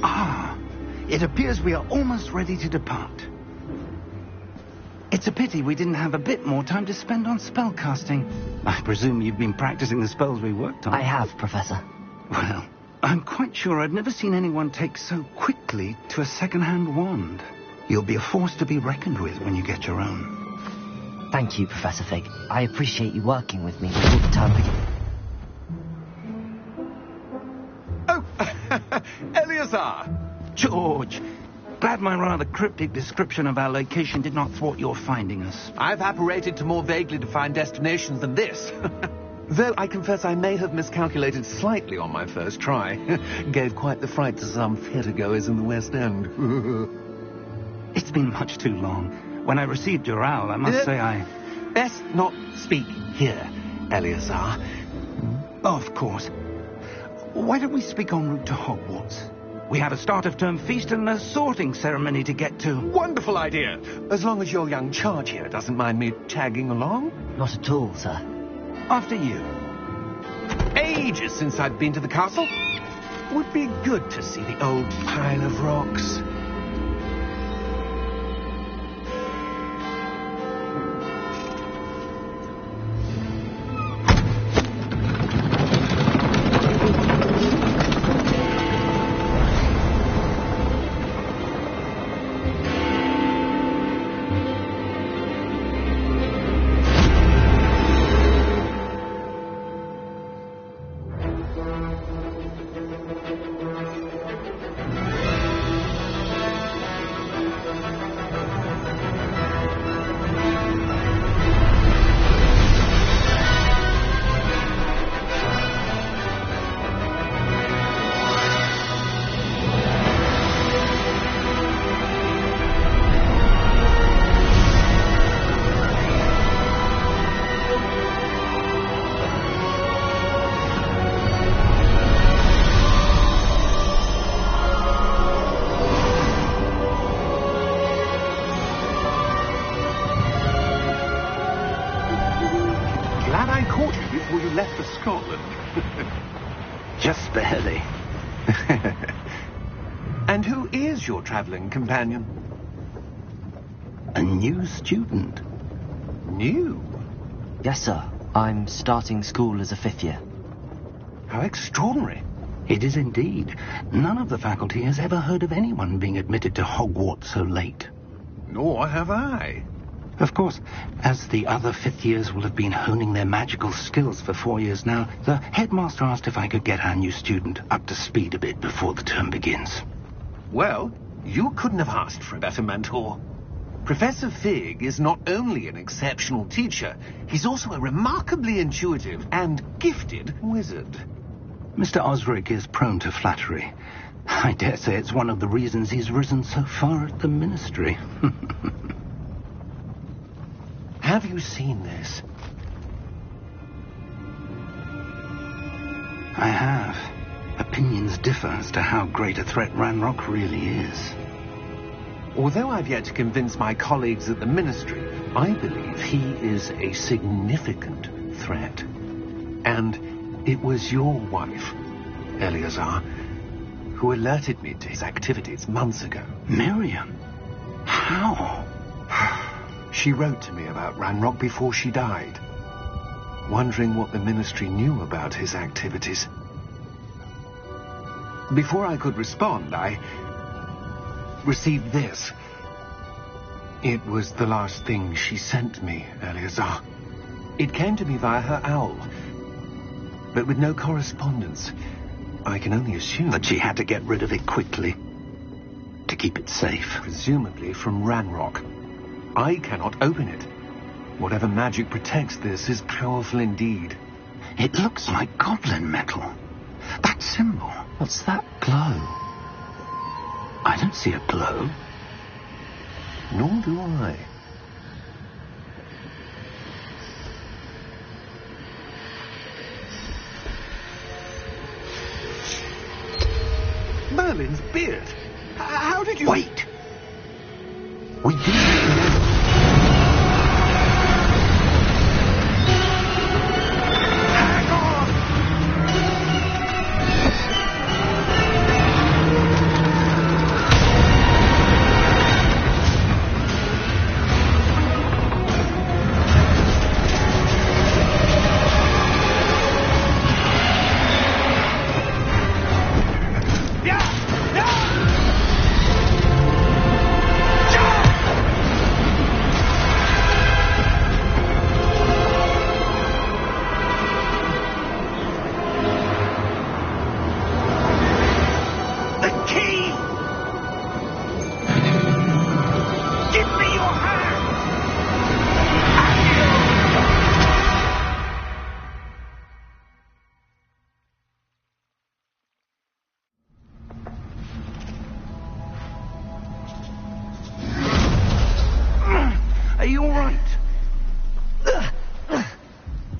Ah, it appears we are almost ready to depart. It's a pity we didn't have a bit more time to spend on spellcasting. I presume you've been practicing the spells we worked on. I have, Professor. Well, I'm quite sure I've never seen anyone take so quickly to a second-hand wand. You'll be a force to be reckoned with when you get your own. Thank you, Professor Fig. I appreciate you working with me before the term begins. Oh, Elias. George, glad my rather cryptic description of our location did not thwart your finding us. I've apparated to more vaguely defined destinations than this. Though I confess I may have miscalculated slightly on my first try. Gave quite the fright to some theatre-goers in the West End. It's been much too long. When I received your owl, I must say I... Best not speak here, Elias. Of course. Why don't we speak en route to Hogwarts? We have a start-of-term feast and a sorting ceremony to get to. Wonderful idea. As long as your young charge here doesn't mind me tagging along. Not at all, sir. After you. Ages since I've been to the castle. Would be good to see the old pile of rocks. Left for Scotland. Just barely. And who is your travelling companion? A new student. New? Yes, sir. I'm starting school as a 5th year. How extraordinary. It is indeed. None of the faculty has ever heard of anyone being admitted to Hogwarts so late. Nor have I. Of course, as the other 5th years will have been honing their magical skills for 4 years now, the headmaster asked if I could get our new student up to speed a bit before the term begins. Well, you couldn't have asked for a better mentor. Professor Fig is not only an exceptional teacher, he's also a remarkably intuitive and gifted wizard. Mr. Osric is prone to flattery. I dare say it's one of the reasons he's risen so far at the ministry. Have you seen this? I have. Opinions differ as to how great a threat Ranrock really is. Although I've yet to convince my colleagues at the ministry, I believe he is a significant threat. And it was your wife, Elias, who alerted me to his activities months ago. Miriam? How? She wrote to me about Ranrock before she died, wondering what the ministry knew about his activities. Before I could respond, I received this. It was the last thing she sent me, Elias. It came to me via her owl, but with no correspondence. I can only assume that she had to get rid of it quickly, to keep it safe. Presumably from Ranrock. I cannot open it. Whatever magic protects this is powerful indeed. It looks like goblin metal. That symbol. What's that glow? I don't see a glow. Nor do I. Merlin's beard. How did you... Wait! We didn't...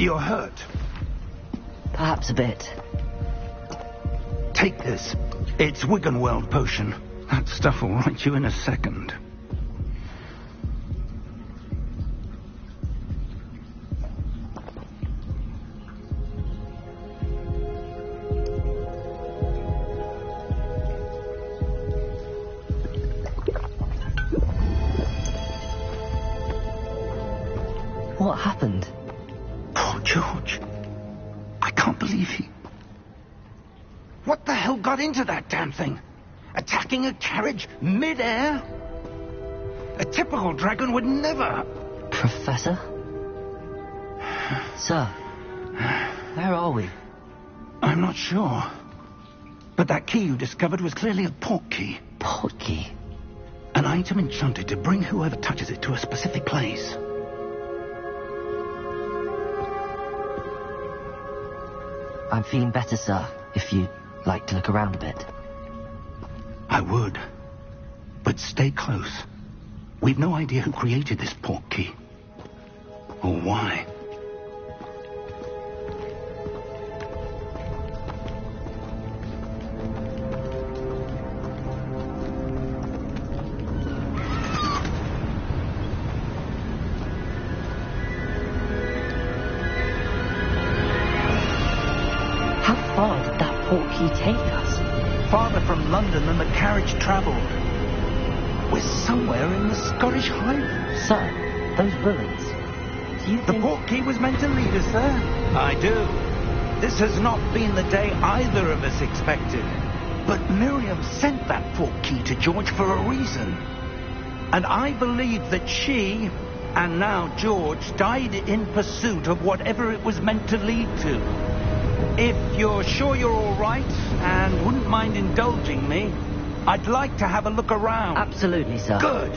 You're hurt. Perhaps a bit. Take this. It's Wiggenweld potion. That stuff will right you in a second. What happened? Poor George. I can't believe he... What the hell got into that damn thing? Attacking a carriage mid-air? A typical dragon would never... Professor? Sir, where are we? I'm not sure. But that key you discovered was clearly a port key. Port key? An item enchanted to bring whoever touches it to a specific place. I'm feeling better, sir, if you'd like to look around a bit. I would. But stay close. We've no idea who created this port key. Or why. How far did that port key take us? Farther from London than the carriage travelled. We're somewhere in the Scottish Highlands. Sir, those ruins. Do you The think... port key was meant to lead us there. I do. This has not been the day either of us expected. But Miriam sent that port key to George for a reason. And I believe that she, and now George, died in pursuit of whatever it was meant to lead to. If you're sure you're all right and wouldn't mind indulging me, I'd like to have a look around. Absolutely, sir. Good.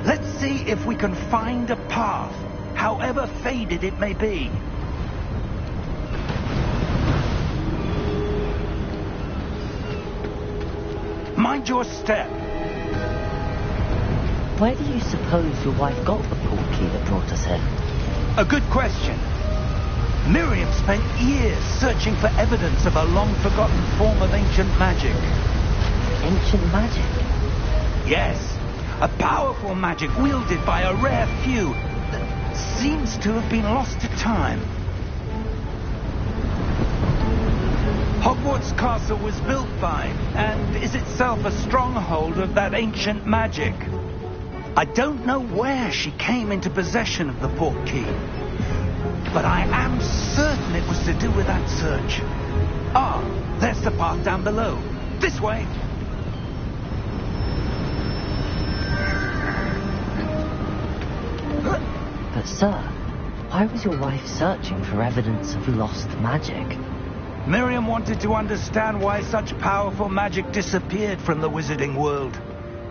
Let's see if we can find a path, however faded it may be. Mind your step. Where do you suppose your wife got the port key that brought us here? A good question. Miriam spent years searching for evidence of a long-forgotten form of ancient magic. Ancient magic? Yes, a powerful magic wielded by a rare few that seems to have been lost to time. Hogwarts Castle was built by, and is itself a stronghold of that ancient magic. I don't know where she came into possession of the port key, but I am certain it was to do with that search. Ah, there's the path down below. This way. But, sir, why was your wife searching for evidence of lost magic? Miriam wanted to understand why such powerful magic disappeared from the wizarding world.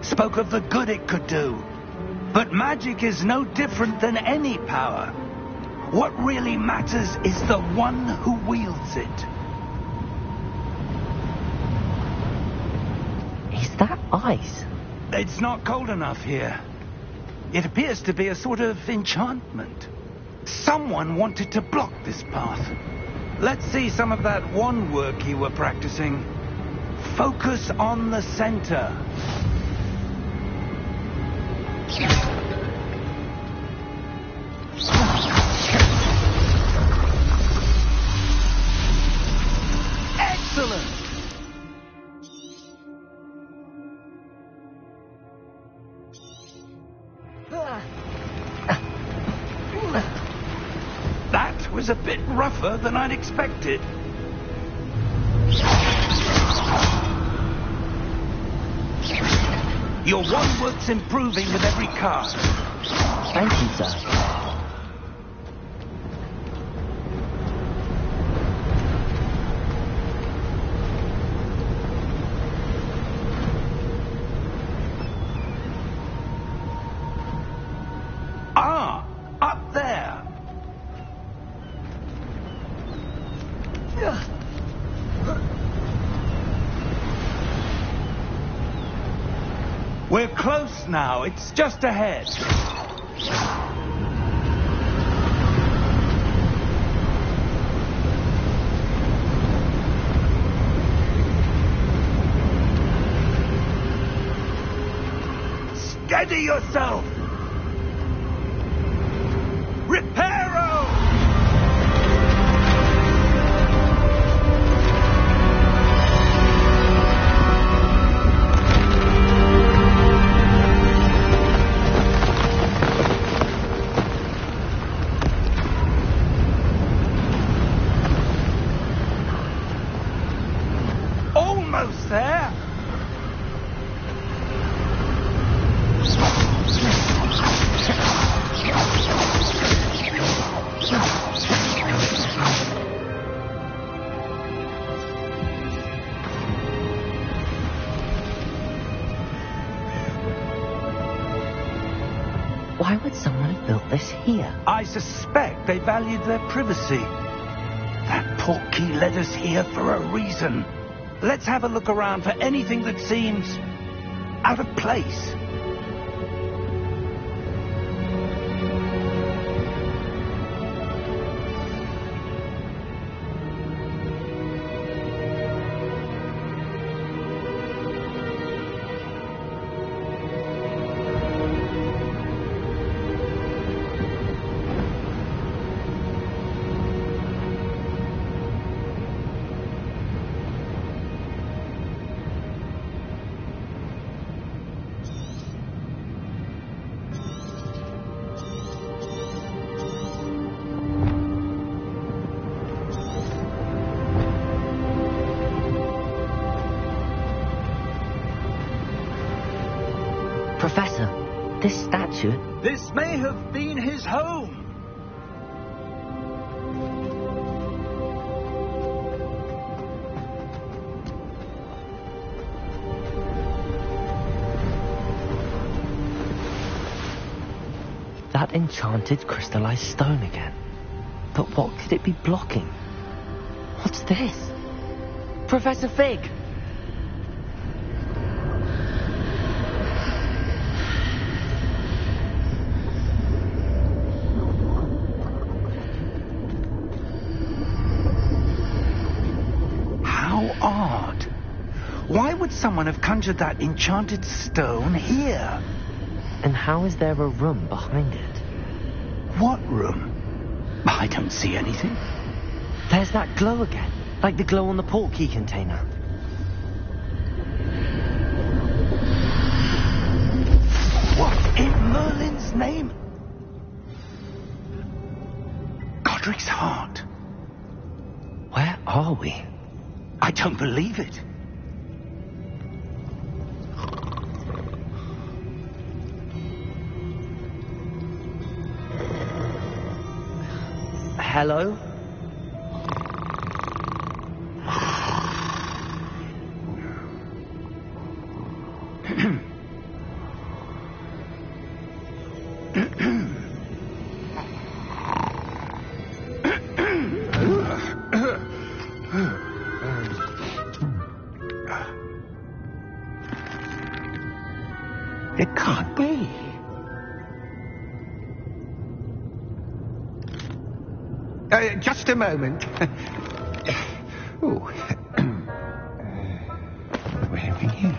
Spoke of the good it could do. But magic is no different than any power. What really matters is the one who wields it. Is that ice? It's not cold enough here. It appears to be a sort of enchantment. Someone wanted to block this path. Let's see some of that wand work you were practicing. Focus on the center. Excellent! That was a bit rougher than I'd expected. Your wand work's improving with every cast. Thank you, sir. Ah, up there. We're close now. It's just ahead. Steady yourself! Reparo! Almost there! Why would someone have built this here? I suspect they valued their privacy. That portkey led us here for a reason. Let's have a look around for anything that seems out of place. Professor, this statue... This may have been his home. That enchanted crystallized stone again. But what could it be blocking? What's this? Professor Fig! How odd. Why would someone have conjured that enchanted stone here? And how is there a room behind it? What room? I don't see anything. There's that glow again, like the glow on the portkey container. What in Merlin's name? Godric's heart. Where are we? I don't believe it. Hello? It can't be. Just a moment. Oh. Where are we here?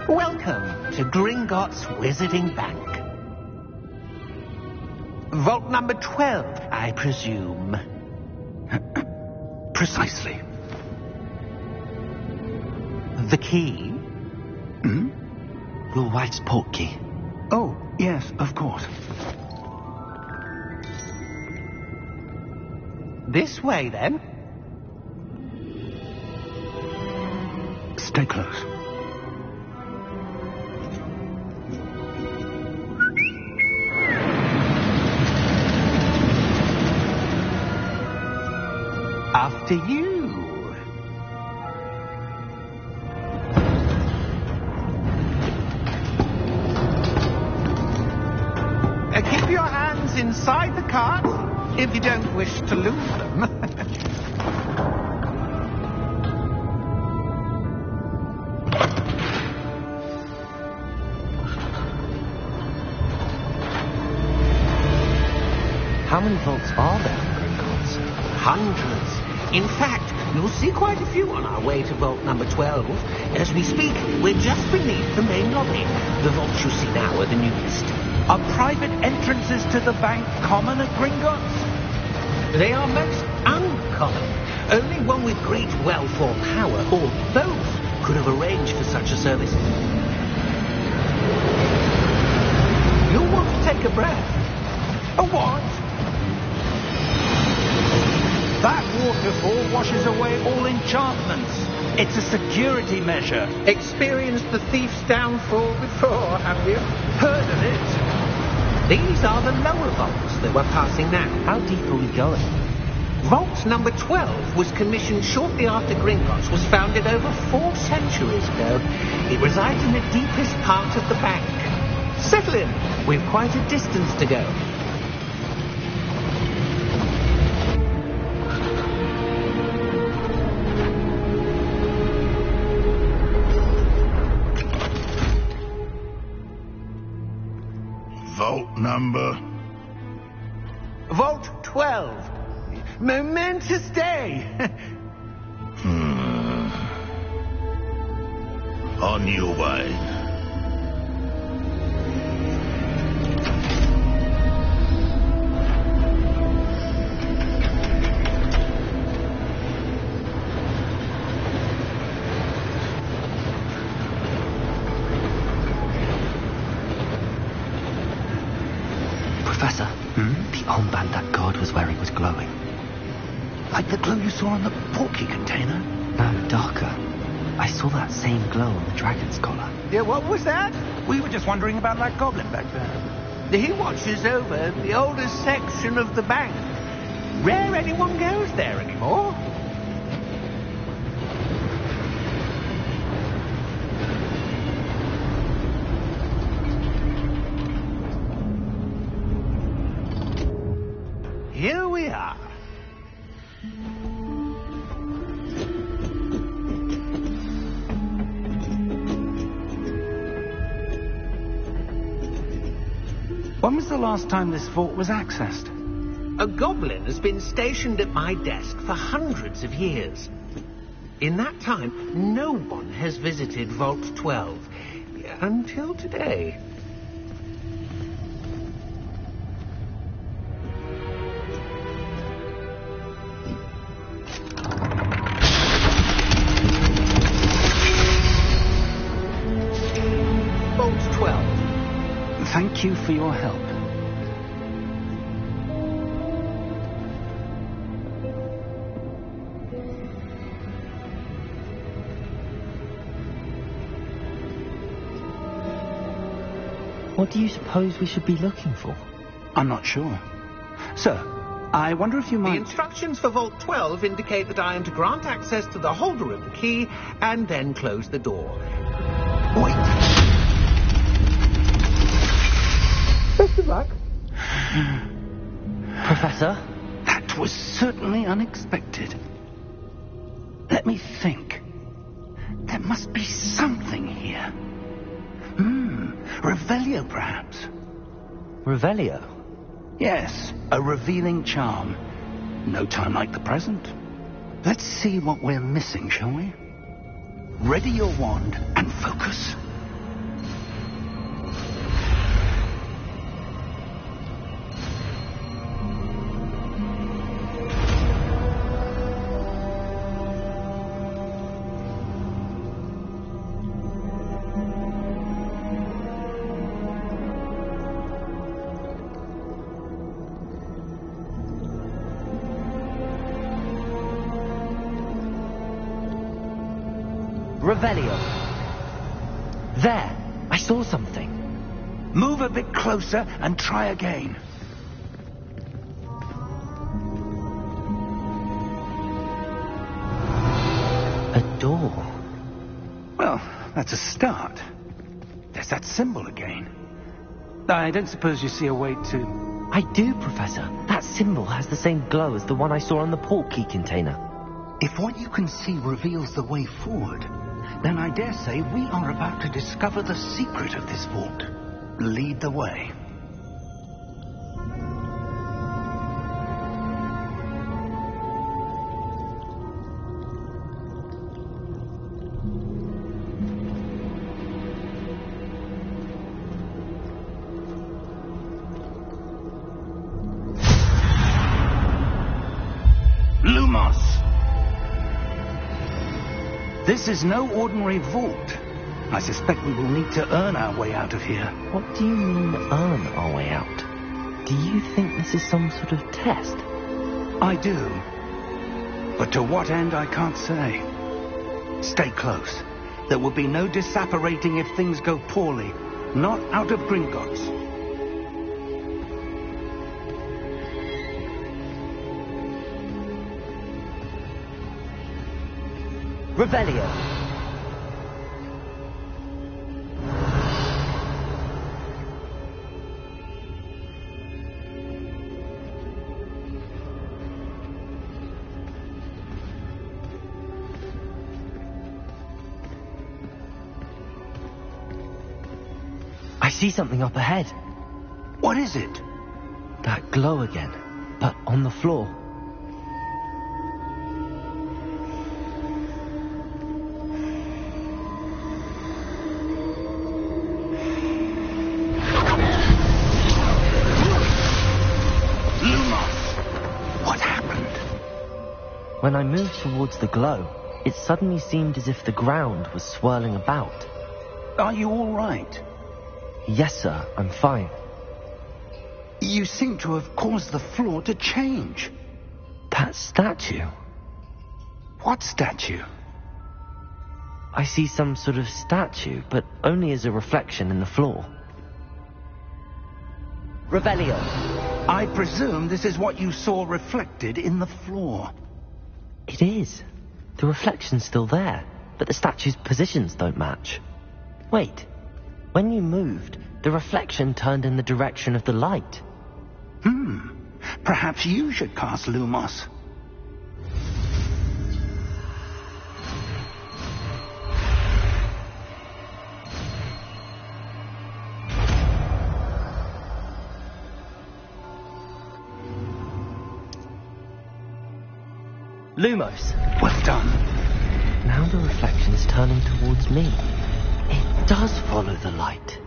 Welcome to Gringotts Wizarding Bank. Vault number 12, I presume. Precisely. The key? Hmm? Your wife's portkey. Oh, yes, of course. This way, then. Stay close. After you. Keep your hands inside the cart if you don't wish to lose them. How many vaults are there in Gringotts? Hundreds. In fact, you'll see quite a few on our way to vault number 12. As we speak, we're just beneath the main lobby. The vaults you see now are the newest. Are private entrances to the bank common at Gringotts? They are most uncommon. Only one with great wealth or power, or both, could have arranged for such a service. You'll want to take a breath. A what? That waterfall washes away all enchantments. It's a security measure. Experienced the thief's downfall before, have you? Heard of it? These are the lower vaults that we're passing now. How deep are we going? Vault number 12 was commissioned shortly after Gringotts was founded over 4 centuries ago. It resides in the deepest part of the bank. Settle in. We've quite a distance to go. Vault number? Vault 12. Momentous day. On your way. Professor, the armband that guard was wearing was glowing. Like the glow you saw on the porky container? No, darker. I saw that same glow on the dragon's collar. Yeah, what was that? We were just wondering about that goblin back there. He watches over the oldest section of the bank. Rare anyone goes there anymore. Here we are. When was the last time this vault was accessed? A goblin has been stationed at my desk for hundreds of years. In that time, no one has visited Vault 12. Until today. Vault 12. Thank you for your help. What do you suppose we should be looking for? I'm not sure. Sir, I wonder if you The might... instructions for Vault 12 indicate that I am to grant access to the holder of the key and then close the door. Wait! Best of luck. Professor? That was certainly unexpected. Let me think. There must be something here. Revelio, perhaps. Revelio? Yes, a revealing charm. No time like the present. Let's see what we're missing, shall we? Ready your wand and focus. Revelio. There! I saw something. Move a bit closer and try again. A door. Well, that's a start. There's that symbol again. I don't suppose you see a way to... I do, Professor. That symbol has the same glow as the one I saw on the port key container. If what you can see reveals the way forward, then I dare say we are about to discover the secret of this vault. Lead the way. Lumos! This is no ordinary vault. I suspect we will need to earn our way out of here. What do you mean, earn our way out? Do you think this is some sort of test? I do. But to what end, I can't say. Stay close. There will be no disapparating if things go poorly. Not out of Gringotts. Revelio. I see something up ahead. What is it? That glow again, but on the floor. When I moved towards the glow, it suddenly seemed as if the ground was swirling about. Are you all right? Yes, sir, I'm fine. You seem to have caused the floor to change. That statue? What statue? I see some sort of statue, but only as a reflection in the floor. Revelio. I presume this is what you saw reflected in the floor. It is. The reflection's still there, but the statue's positions don't match. Wait. When you moved, the reflection turned in the direction of the light. Perhaps you should cast Lumos. Lumos. Well done. Now the reflection is turning towards me. It does follow the light.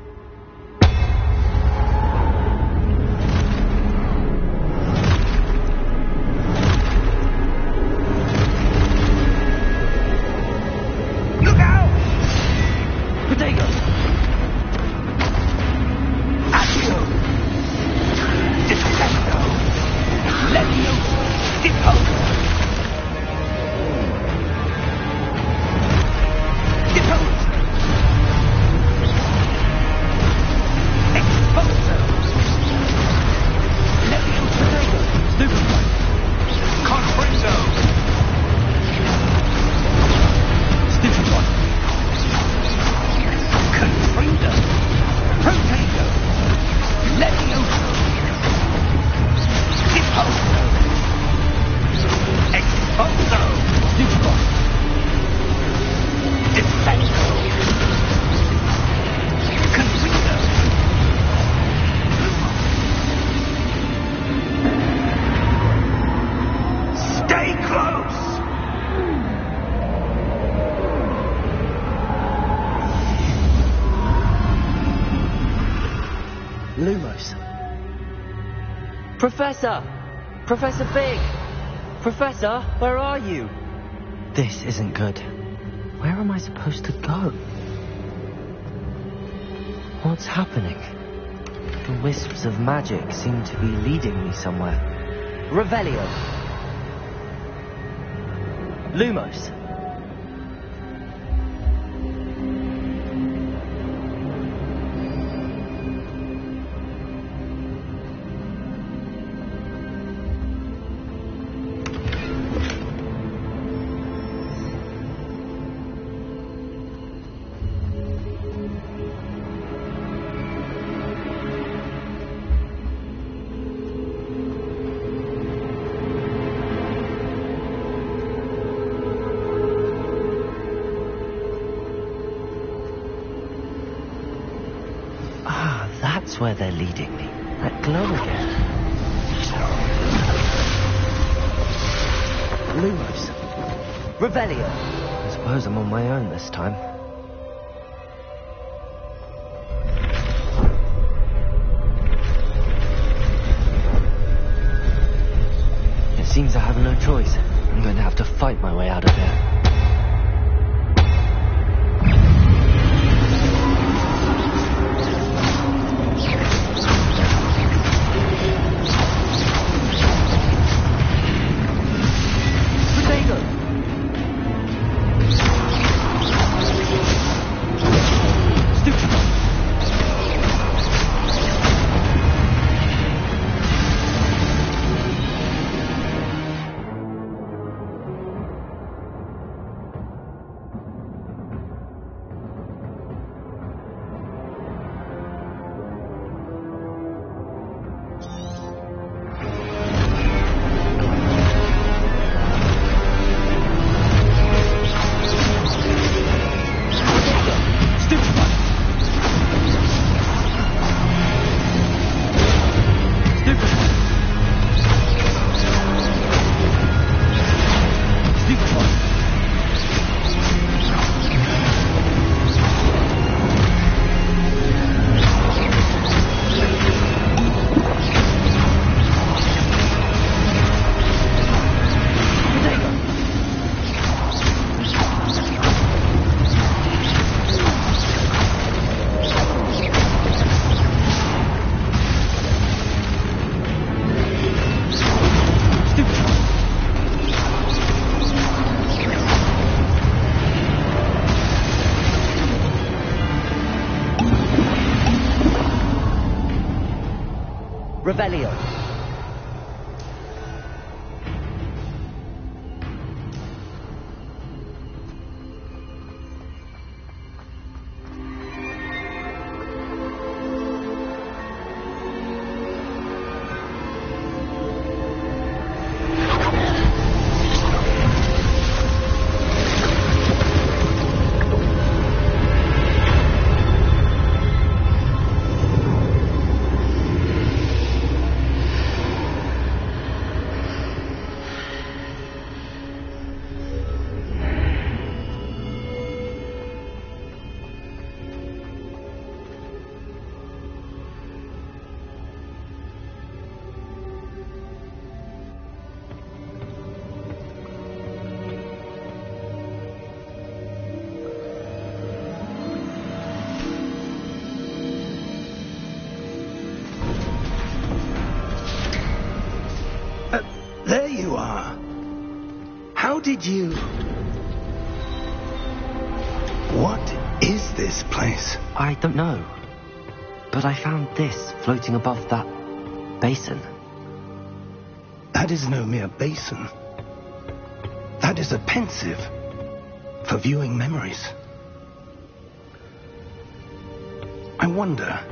Look out! Potato! Accio! Defendo! Levioso! Deposo! Lumos. Professor! Professor Fig! Professor, where are you? This isn't good. Where am I supposed to go? What's happening? The wisps of magic seem to be leading me somewhere. Revelio! Lumos! That's where they're leading me. That glow again. Lumos. Revelio. I suppose I'm on my own this time. It seems I have no choice. I'm going to have to fight my way out of here. Revelio. There you are. How did you... What is this place? I don't know. But I found this floating above that basin. That is no mere basin. That is a pensive for viewing memories. I wonder...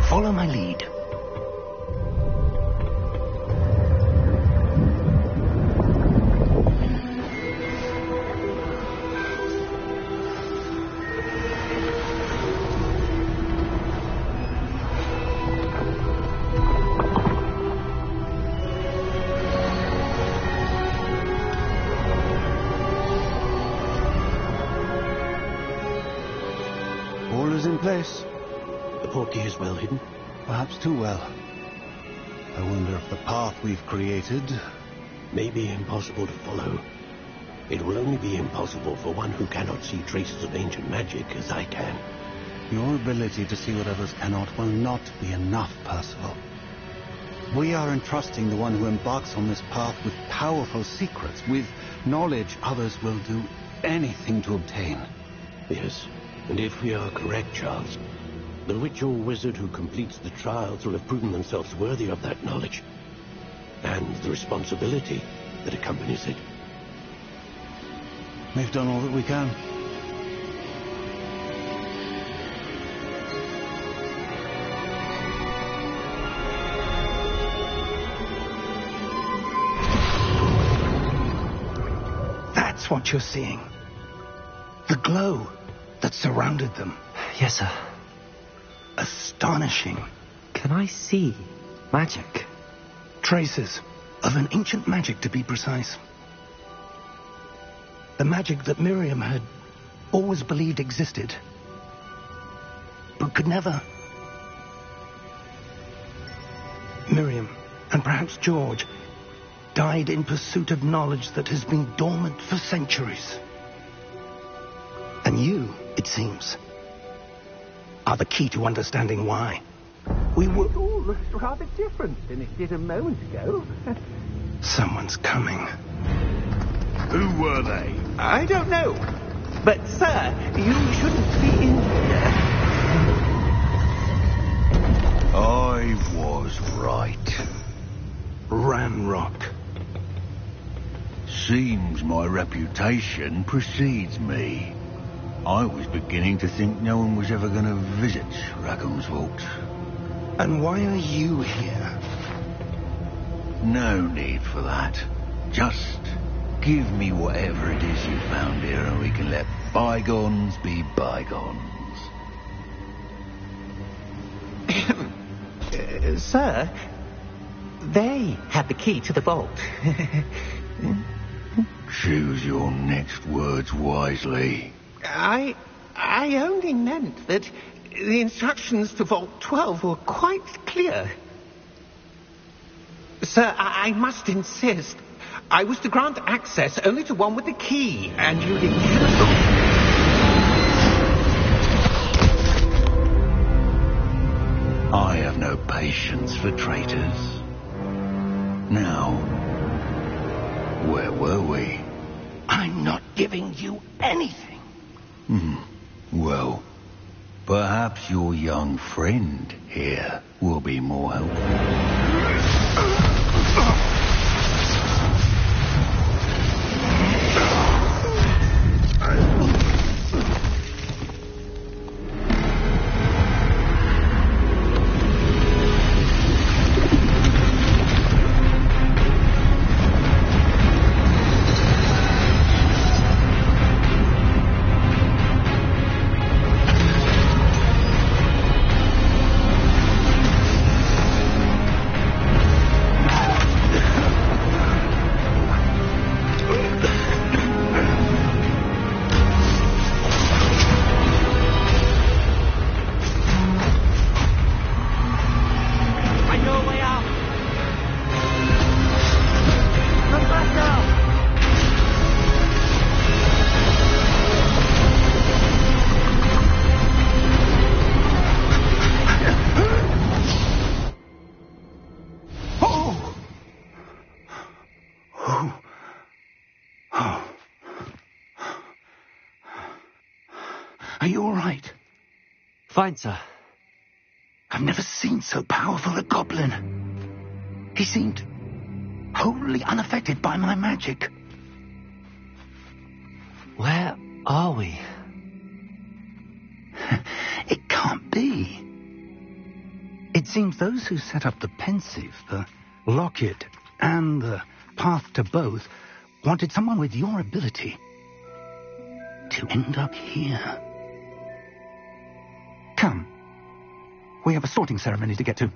Follow my lead. All is in place. The portkey is well hidden. Perhaps too well. I wonder if the path we've created... May be impossible to follow. It will only be impossible for one who cannot see traces of ancient magic as I can. Your ability to see what others cannot will not be enough, Percival. We are entrusting the one who embarks on this path with powerful secrets, with knowledge others will do anything to obtain. Yes, and if we are correct, Charles, the witch or wizard who completes the trials will have proven themselves worthy of that knowledge, and the responsibility that accompanies it. We've done all that we can. That's what you're seeing. The glow that surrounded them. Yes, sir. Astonishing. Can I see magic? Traces of an ancient magic, to be precise. The magic that Miriam had always believed existed, but could never. Miriam, and perhaps George, died in pursuit of knowledge that has been dormant for centuries. And you, it seems, are the key to understanding why. We would all look rather different than it did a moment ago. Someone's coming. Who were they? I don't know. But, sir, you shouldn't be in here. I was right. Ranrock. Seems my reputation precedes me. I was beginning to think no one was ever going to visit Rackham's Vault. And why are you here? No need for that. Just give me whatever it is you found here and we can let bygones be bygones. Sir, they had the key to the vault. Choose your next words wisely. I only meant that the instructions to Vault 12 were quite clear. Sir, I must insist. I was to grant access only to one with the key, and you refused. I have no patience for traitors. Now, where were we? I'm not giving you anything. Well, perhaps your young friend here will be more helpful. Are you all right? Fine, sir. I've never seen so powerful a goblin. He seemed wholly unaffected by my magic. Where are we? It can't be. It seems those who set up the pensive, the locket, and the path to both wanted someone with your ability to end up here. Come. We have a sorting ceremony to get to.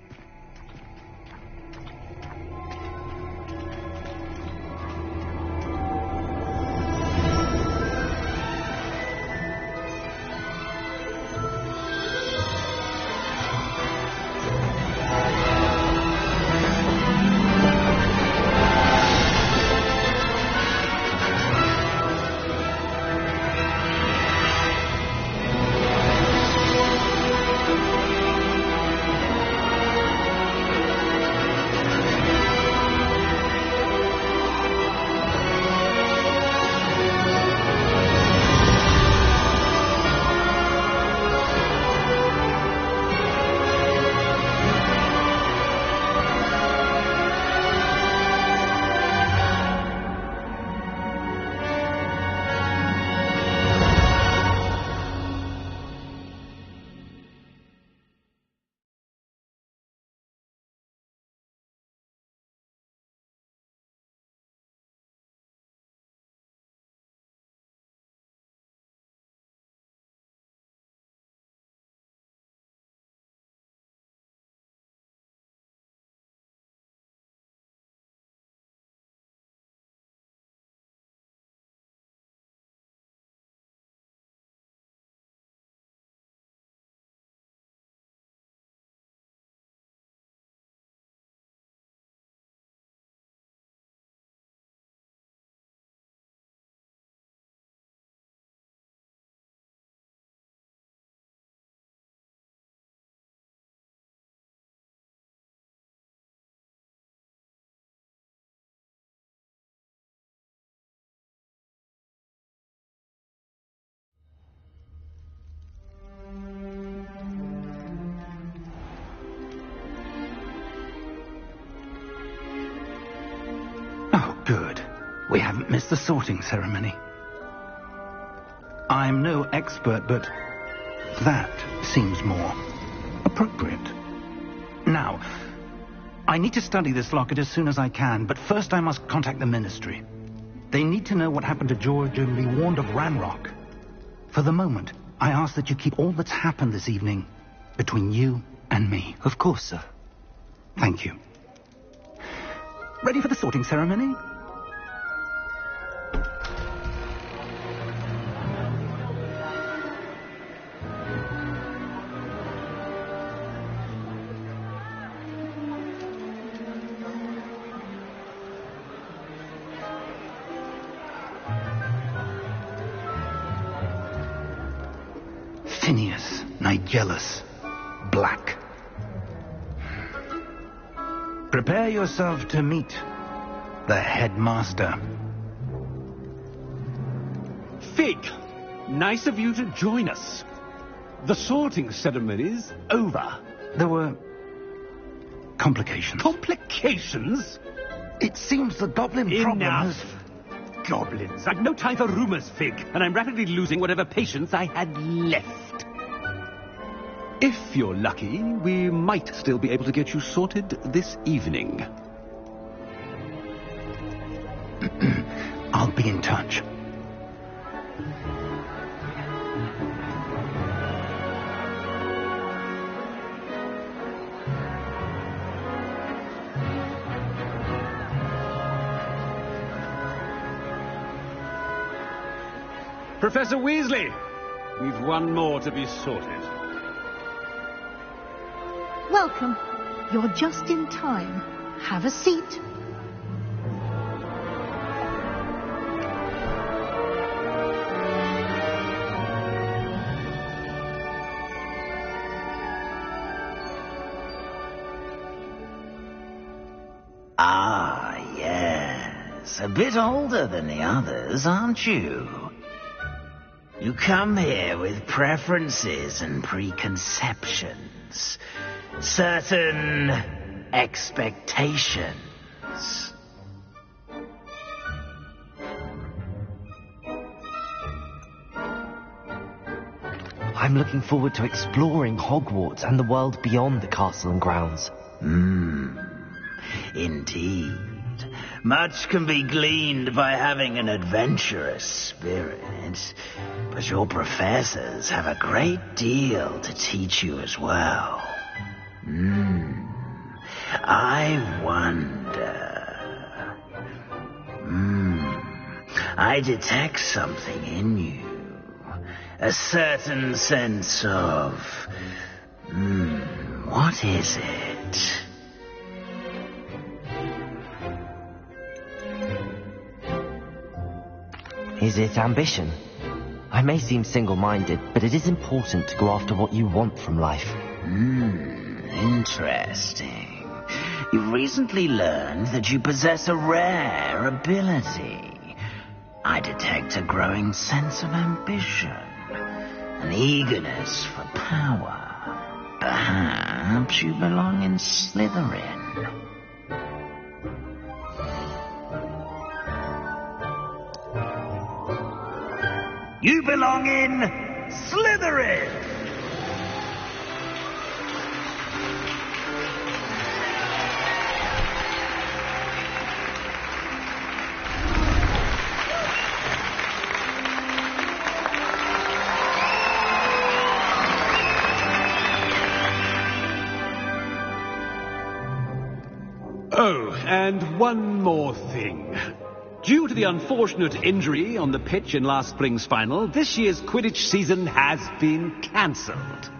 haven't missed the sorting ceremony. I'm no expert, but that seems more appropriate. Now, I need to study this locket as soon as I can, but first I must contact the Ministry. They need to know what happened to George and be warned of Ranrock. For the moment, I ask that you keep all that's happened this evening between you and me. Of course, sir. Thank you. Ready for the sorting ceremony? Phineas Nigellus Black. Prepare yourself to meet the headmaster. Fig, nice of you to join us. The sorting ceremony's over. There were complications. Complications? It seems the goblin problem Enough. has... Goblins. I've no time for rumors, Fig, and I'm rapidly losing whatever patience I had left. If you're lucky, we might still be able to get you sorted this evening. I'll be in touch. Professor Weasley, we've one more to be sorted. Welcome. You're just in time. Have a seat. Ah, yes. A bit older than the others, aren't you? You come here with preferences and preconceptions. Certain expectations. I'm looking forward to exploring Hogwarts and the world beyond the castle and grounds. Indeed. Much can be gleaned by having an adventurous spirit, but your professors have a great deal to teach you as well. I wonder... I detect something in you. A certain sense of... what is it? Is it ambition? I may seem single-minded, but it is important to go after what you want from life. Interesting. You've recently learned that you possess a rare ability. I detect a growing sense of ambition, an eagerness for power. Perhaps you belong in Slytherin. You belong in Slytherin! Oh, and one more thing. Due to the unfortunate injury on the pitch in last spring's final, this year's Quidditch season has been cancelled.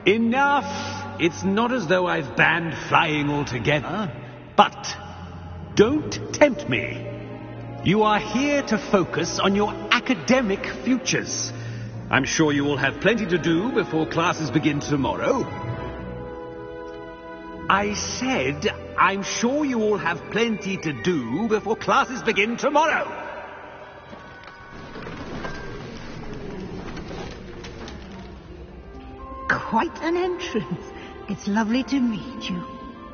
Enough! It's not as though I've banned flying altogether, but don't tempt me. You are here to focus on your academic futures. I'm sure you will have plenty to do before classes begin tomorrow. I said, I'm sure you all have plenty to do before classes begin tomorrow. Quite an entrance. It's lovely to meet you.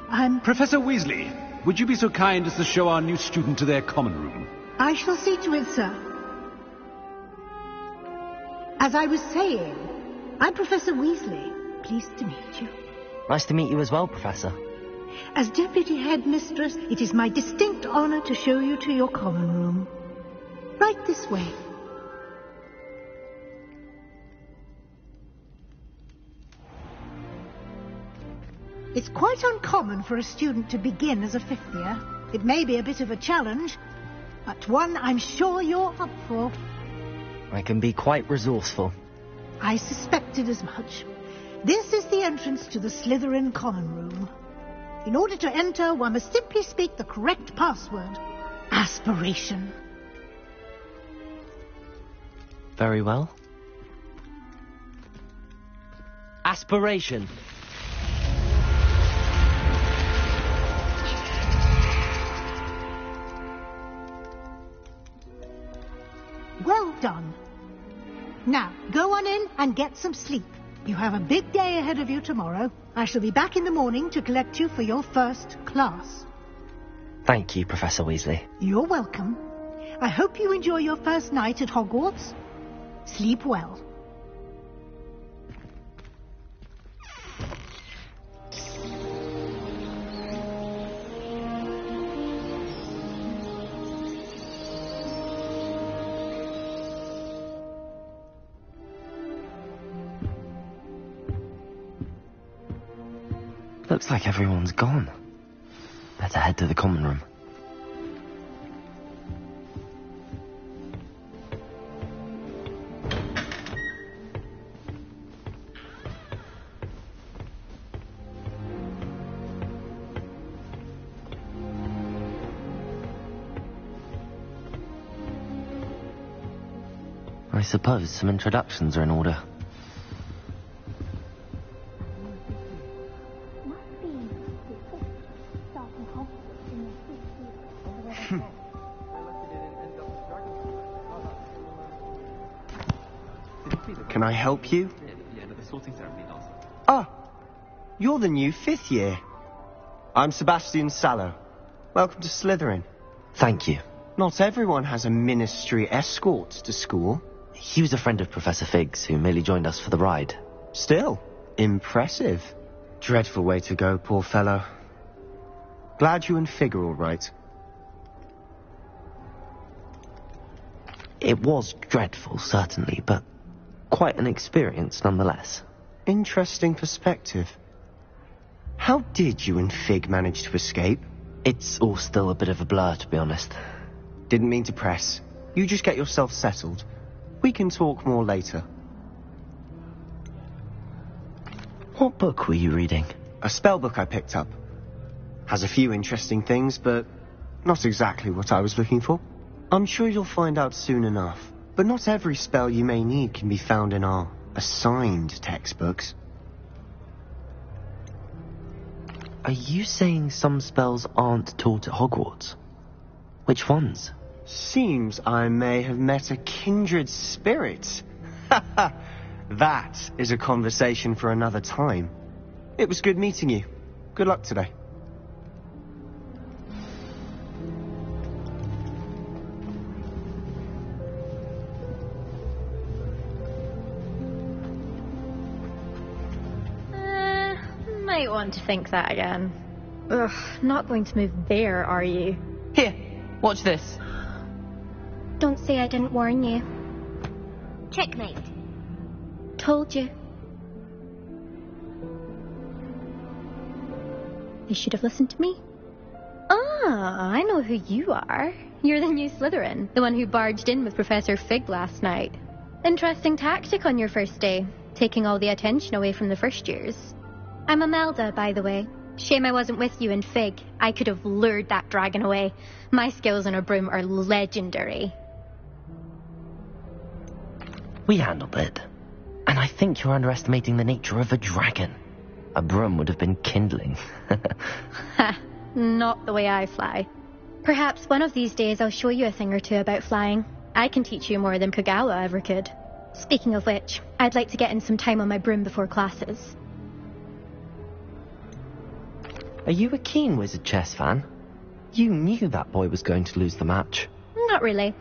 I'm... Professor Weasley, would you be so kind as to show our new student to their common room? I shall see to it, sir. As I was saying, I'm Professor Weasley. Pleased to meet you. Nice to meet you as well, Professor. As Deputy Headmistress, it is my distinct honor to show you to your common room. Right this way. It's quite uncommon for a student to begin as a fifth year. It may be a bit of a challenge, but one I'm sure you're up for. I can be quite resourceful. I suspected as much. This is the entrance to the Slytherin common room. In order to enter, one must simply speak the correct password. Aspiration. Very well. Aspiration. Well done. Now, go on in and get some sleep. You have a big day ahead of you tomorrow. I shall be back in the morning to collect you for your first class. Thank you, Professor Weasley. You're welcome. I hope you enjoy your first night at Hogwarts. Sleep well. Looks like everyone's gone. Better head to the common room. I suppose some introductions are in order. Can I help you? Ah, you're the new fifth year. I'm Sebastian Sallow. Welcome to Slytherin. Thank you. Not everyone has a ministry escort to school. He was a friend of Professor Fig's who merely joined us for the ride. Still, impressive. Dreadful way to go, poor fellow. Glad you and Fig are all right. It was dreadful, certainly, but quite an experience nonetheless. Interesting perspective. How did you and Fig manage to escape? It's all still a bit of a blur, to be honest. Didn't mean to press. You just get yourself settled. We can talk more later. What book were you reading? A spell book I picked up. Has a few interesting things, but not exactly what I was looking for. I'm sure you'll find out soon enough. But not every spell you may need can be found in our assigned textbooks. Are you saying some spells aren't taught at Hogwarts? Which ones? Seems I may have met a kindred spirit. That is a conversation for another time. It was good meeting you. Good luck today. Might want to think that again. Ugh, not going to move there, are you? Here, watch this. Don't say I didn't warn you. Checkmate. Told you. You should have listened to me. Ah, I know who you are. You're the new Slytherin, the one who barged in with Professor Fig last night. Interesting tactic on your first day, taking all the attention away from the first years. I'm Imelda, by the way. Shame I wasn't with you in Fig. I could have lured that dragon away. My skills on a broom are legendary. We handled it. And I think you're underestimating the nature of a dragon. A broom would have been kindling. Ha, not the way I fly. Perhaps one of these days I'll show you a thing or two about flying. I can teach you more than Kogawa ever could. Speaking of which, I'd like to get in some time on my broom before classes. Are you a keen Wizard Chess fan? You knew that boy was going to lose the match. Not really.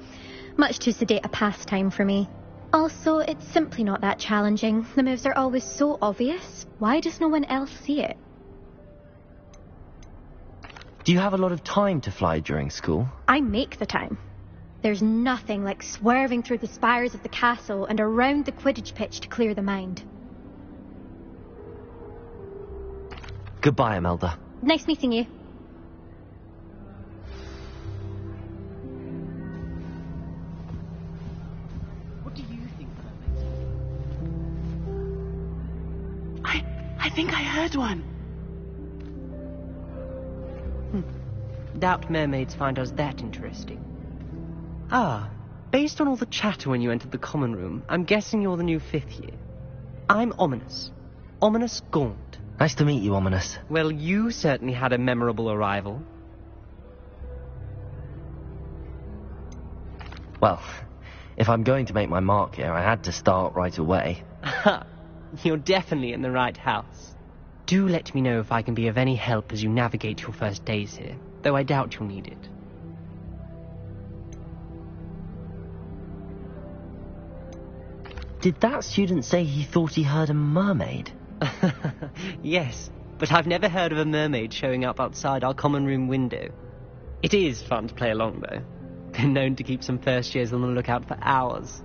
Much too sedate a pastime for me. Also, it's simply not that challenging. The moves are always so obvious. Why does no one else see it? Do you have a lot of time to fly during school? I make the time. There's nothing like swerving through the spires of the castle and around the Quidditch pitch to clear the mind. Goodbye, Imelda. Nice meeting you. What do you think, I think I heard one. Doubt mermaids find us that interesting. Ah, based on all the chatter when you entered the common room, I'm guessing you're the new 5th year. I'm Ominous. Ominous Gaunt. Nice to meet you, Ominous. Well, you certainly had a memorable arrival. Well, if I'm going to make my mark here, I had to start right away. Ha! You're definitely in the right house. Do let me know if I can be of any help as you navigate your first days here, though I doubt you'll need it. Did that student say he thought he heard a mermaid? Yes, but I've never heard of a mermaid showing up outside our common room window. It is fun to play along, though. Been known to keep some first years on the lookout for hours.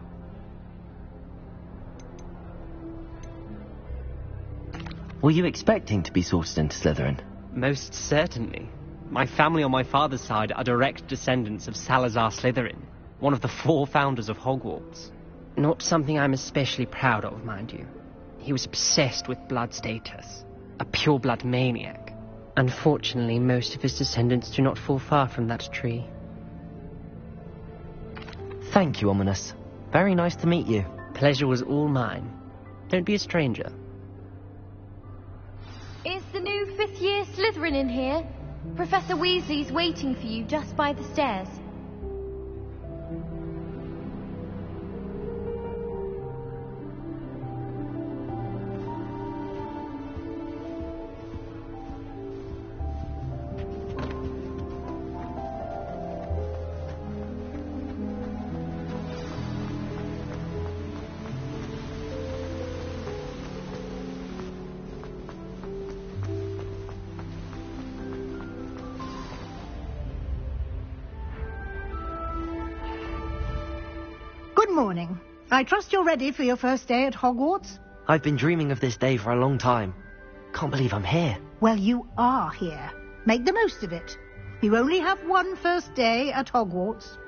Were you expecting to be sorted into Slytherin? Most certainly. My family on my father's side are direct descendants of Salazar Slytherin, one of the 4 founders of Hogwarts. Not something I'm especially proud of, mind you. He was obsessed with blood status, a pure-blood maniac. Unfortunately, most of his descendants do not fall far from that tree. Thank you, Ominous. Very nice to meet you. Pleasure was all mine. Don't be a stranger. Is the new 5th year Slytherin in here? Professor Weasley's waiting for you just by the stairs. Good morning. I trust you're ready for your first day at Hogwarts? I've been dreaming of this day for a long time. Can't believe I'm here. Well, you are here. Make the most of it. You only have one first day at Hogwarts.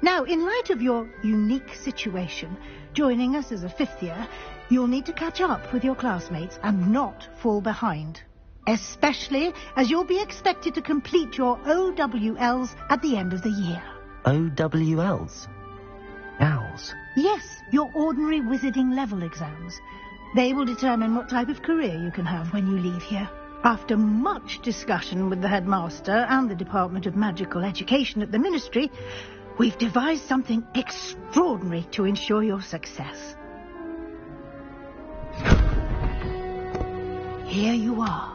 Now, in light of your unique situation, joining us as a 5th year, you'll need to catch up with your classmates and not fall behind. Especially as you'll be expected to complete your OWLs at the end of the year. OWLs? Owls? Yes, your ordinary wizarding level exams. They will determine what type of career you can have when you leave here. After much discussion with the headmaster and the Department of Magical Education at the Ministry, we've devised something extraordinary to ensure your success. Here you are.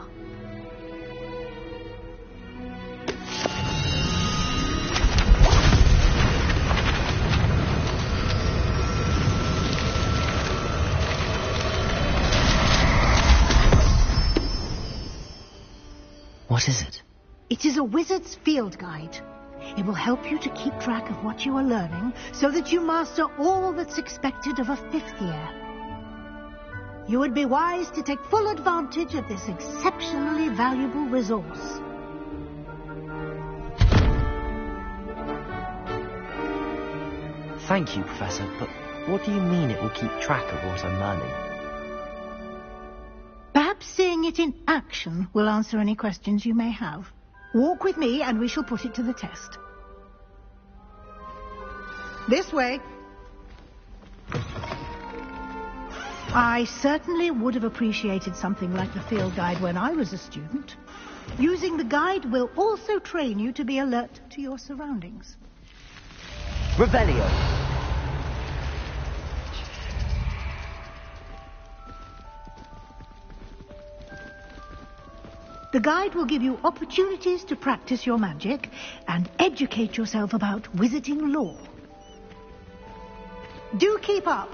What is it? It is a wizard's field guide. It will help you to keep track of what you are learning so that you master all that's expected of a 5th year. You would be wise to take full advantage of this exceptionally valuable resource. Thank you, Professor, but what do you mean it will keep track of what I'm learning? Perhaps seeing it in action will answer any questions you may have. Walk with me and we shall put it to the test. This way. I certainly would have appreciated something like the field guide when I was a student. Using the guide will also train you to be alert to your surroundings. Revelio! The guide will give you opportunities to practice your magic and educate yourself about wizarding lore. Do keep up.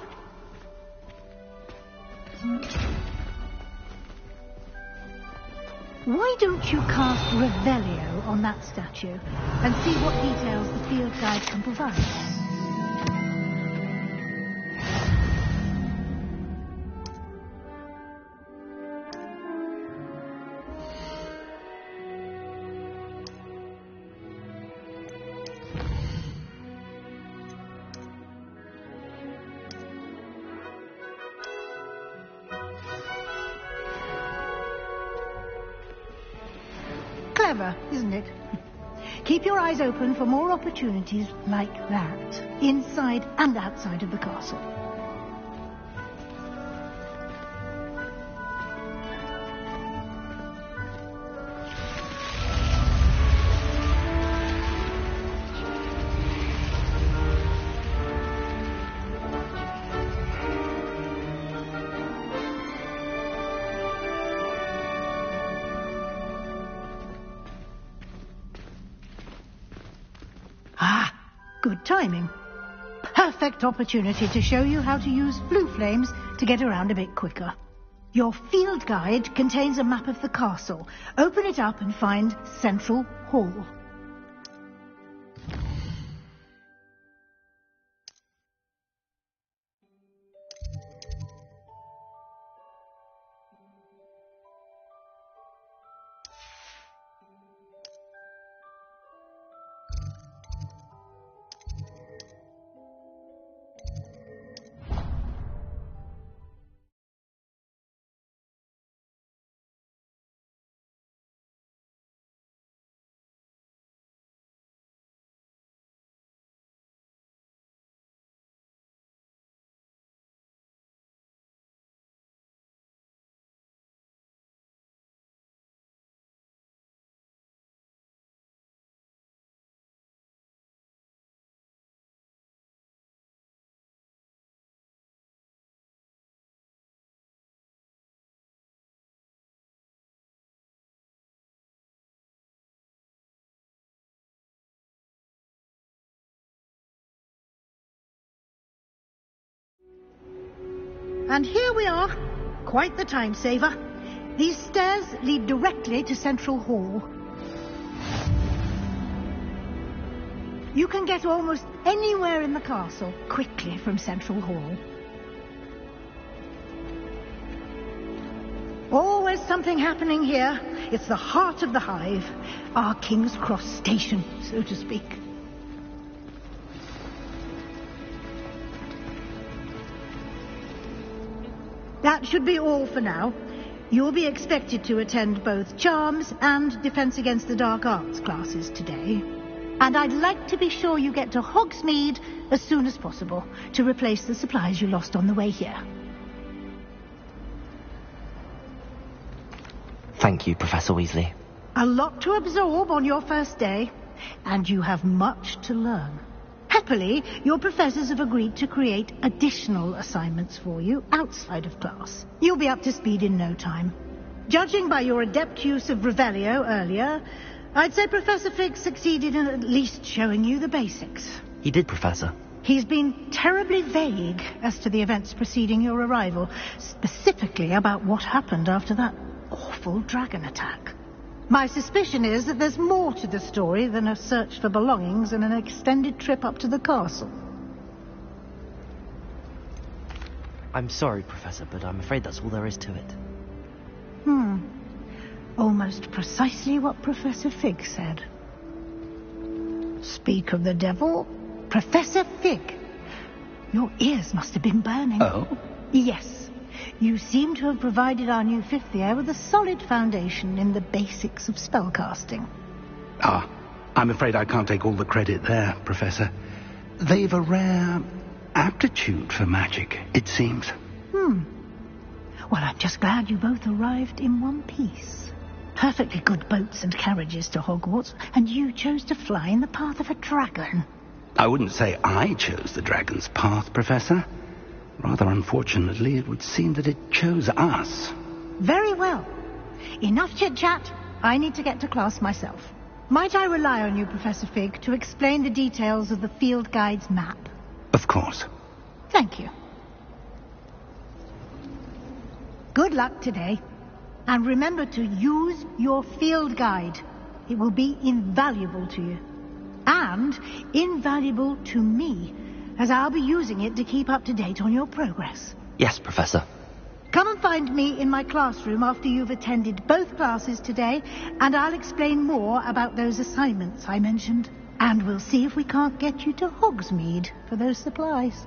Why don't you cast Revelio on that statue and see what details the field guide can provide? Clever, isn't it? Keep your eyes open for more opportunities like that, inside and outside of the castle. Good timing. Perfect opportunity to show you how to use blue flames to get around a bit quicker. Your field guide contains a map of the castle. Open it up and find Central Hall. And here we are. Quite the time saver. These stairs lead directly to Central Hall. You can get almost anywhere in the castle quickly from Central Hall. Always something happening here. It's the heart of the hive. Our King's Cross station, so to speak. That should be all for now. You'll be expected to attend both Charms and Defense Against the Dark Arts classes today. And I'd like to be sure you get to Hogsmeade as soon as possible to replace the supplies you lost on the way here. Thank you, Professor Weasley. A lot to absorb on your first day, and you have much to learn. Happily, your professors have agreed to create additional assignments for you outside of class. You'll be up to speed in no time. Judging by your adept use of Revelio earlier, I'd say Professor Fig succeeded in at least showing you the basics. He did, Professor. He's been terribly vague as to the events preceding your arrival, specifically about what happened after that awful dragon attack. My suspicion is that there's more to the story than a search for belongings and an extended trip up to the castle. I'm sorry, Professor, but I'm afraid that's all there is to it. Almost precisely what Professor Fig said. Speak of the devil, Professor Fig. Your ears must have been burning. Oh? Yes. You seem to have provided our new fifth year with a solid foundation in the basics of spellcasting. I'm afraid I can't take all the credit there, Professor. They've a rare aptitude for magic, it seems. Well, I'm just glad you both arrived in one piece. Perfectly good boats and carriages to Hogwarts, and you chose to fly in the path of a dragon. I wouldn't say I chose the dragon's path, Professor. Rather unfortunately, it would seem that it chose us. Very well. Enough chit-chat. I need to get to class myself. Might I rely on you, Professor Fig, to explain the details of the field guide's map? Of course. Thank you. Good luck today. And remember to use your field guide. It will be invaluable to you. And invaluable to me, as I'll be using it to keep up to date on your progress. Yes, Professor. Come and find me in my classroom after you've attended both classes today, and I'll explain more about those assignments I mentioned. And we'll see if we can't get you to Hogsmeade for those supplies.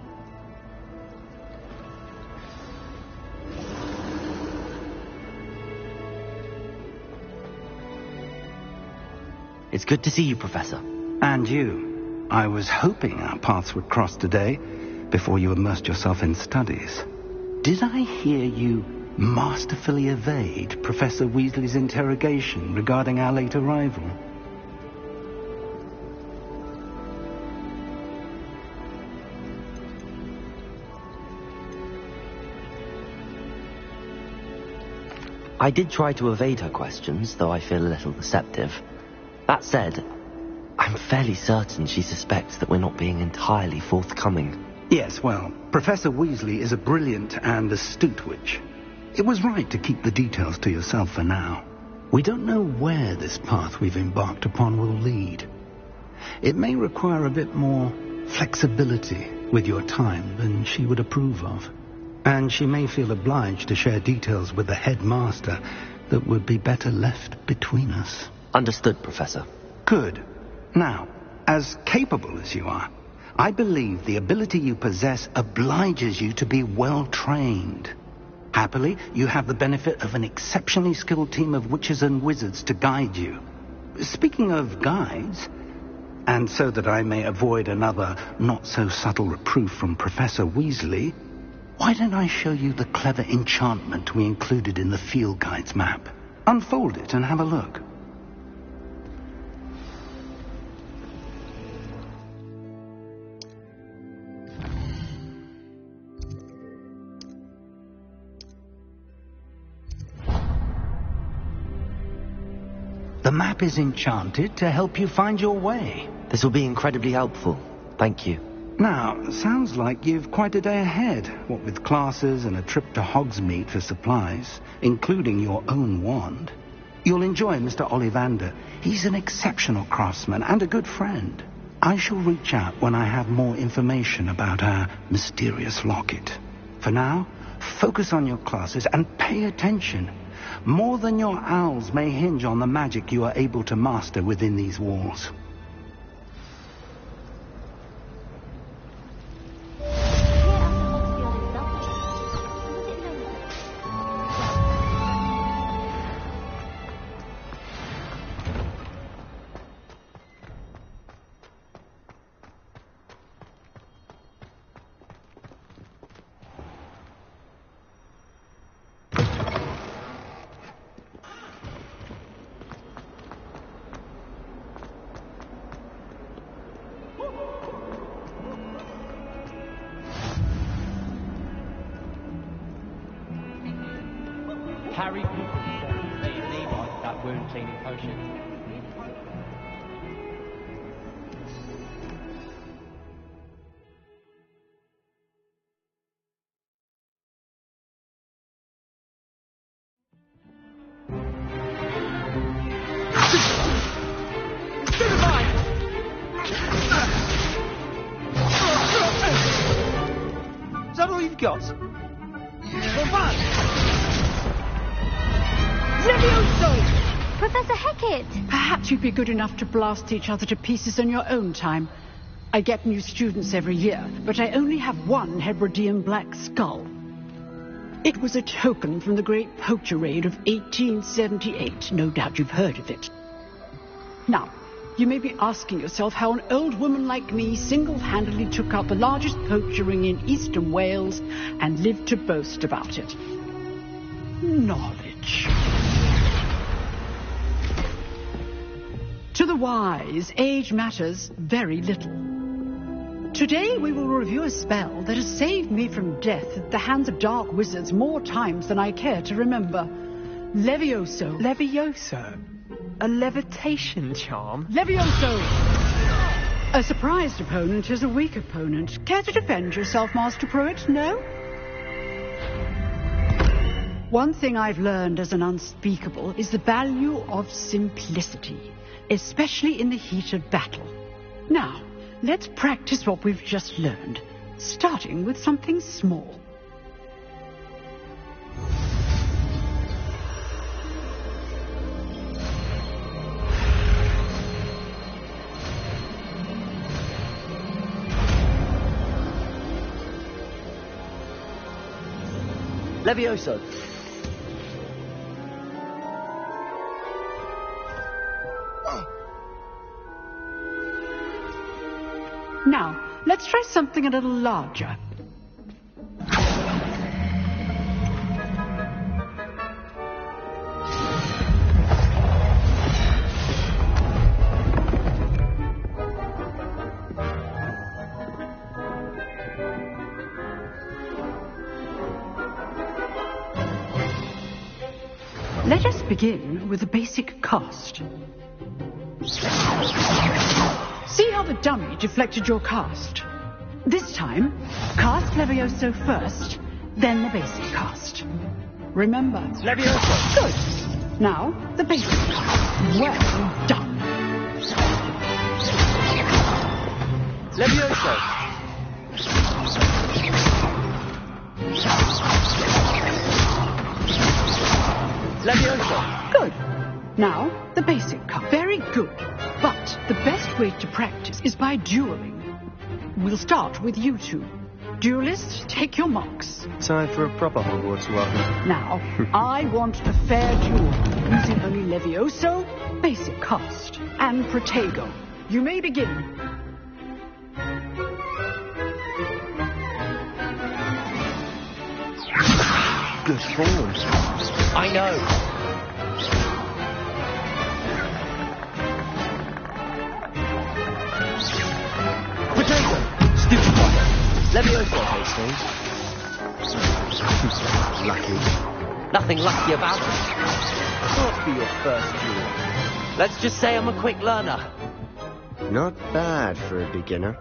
It's good to see you, Professor. And you. I was hoping our paths would cross today, before you immersed yourself in studies. Did I hear you masterfully evade Professor Weasley's interrogation regarding our late arrival? I did try to evade her questions, though I feel a little deceptive. That said, I'm fairly certain she suspects that we're not being entirely forthcoming. Yes, well, Professor Weasley is a brilliant and astute witch. It was right to keep the details to yourself for now. We don't know where this path we've embarked upon will lead. It may require a bit more flexibility with your time than she would approve of. And she may feel obliged to share details with the headmaster that would be better left between us. Understood, Professor. Good. Now, as capable as you are, I believe the ability you possess obliges you to be well trained. Happily, you have the benefit of an exceptionally skilled team of witches and wizards to guide you. Speaking of guides, and so that I may avoid another not-so-subtle reproof from Professor Weasley, why don't I show you the clever enchantment we included in the field guide's map? Unfold it and have a look. The map is enchanted to help you find your way. This will be incredibly helpful. Thank you. Now, sounds like you've quite a day ahead, what with classes and a trip to Hogsmeade for supplies, including your own wand. You'll enjoy Mr. Ollivander. He's an exceptional craftsman and a good friend. I shall reach out when I have more information about our mysterious locket. For now, focus on your classes and pay attention. More than your owls may hinge on the magic you are able to master within these walls. Harry Potter said they enabled that wound cleaning potion. Is that all you've got? Professor Hecat! Perhaps you'd be good enough to blast each other to pieces in your own time. I get new students every year, but I only have one Hebridean black skull. It was a token from the great poacher raid of 1878. No doubt you've heard of it. Now, you may be asking yourself how an old woman like me single-handedly took out the largest poacher ring in eastern Wales and lived to boast about it. Knowledge. To the wise, age matters very little. Today we will review a spell that has saved me from death at the hands of dark wizards more times than I care to remember. Levioso. Levioso? A levitation charm? Levioso! A surprised opponent is a weak opponent. Care to defend yourself, Master Pruitt? No? One thing I've learned as an unspeakable is the value of simplicity, especially in the heat of battle. Now, let's practice what we've just learned, starting with something small. Levioso. Now, let's try something a little larger. Let us begin with the basic cast. See how the dummy deflected your cast? This time, cast Levioso first, then the basic cast. Remember, Levioso! Good. Now, the basic cast. Well done. Levioso! Levioso! Good. Now, the basic cast. Very good. But the best way to practice is by dueling. We'll start with you two. Duelists, take your marks. Time for a proper Hogwarts welcome. Now, I want a fair duel, using only Levioso, basic cast, and Protego. You may begin. Good form. I know. Potato! Stupid one. Levioso, Hastings. Lucky. Nothing lucky about it. Can't be your first duel. Let's just say I'm a quick learner. Not bad for a beginner.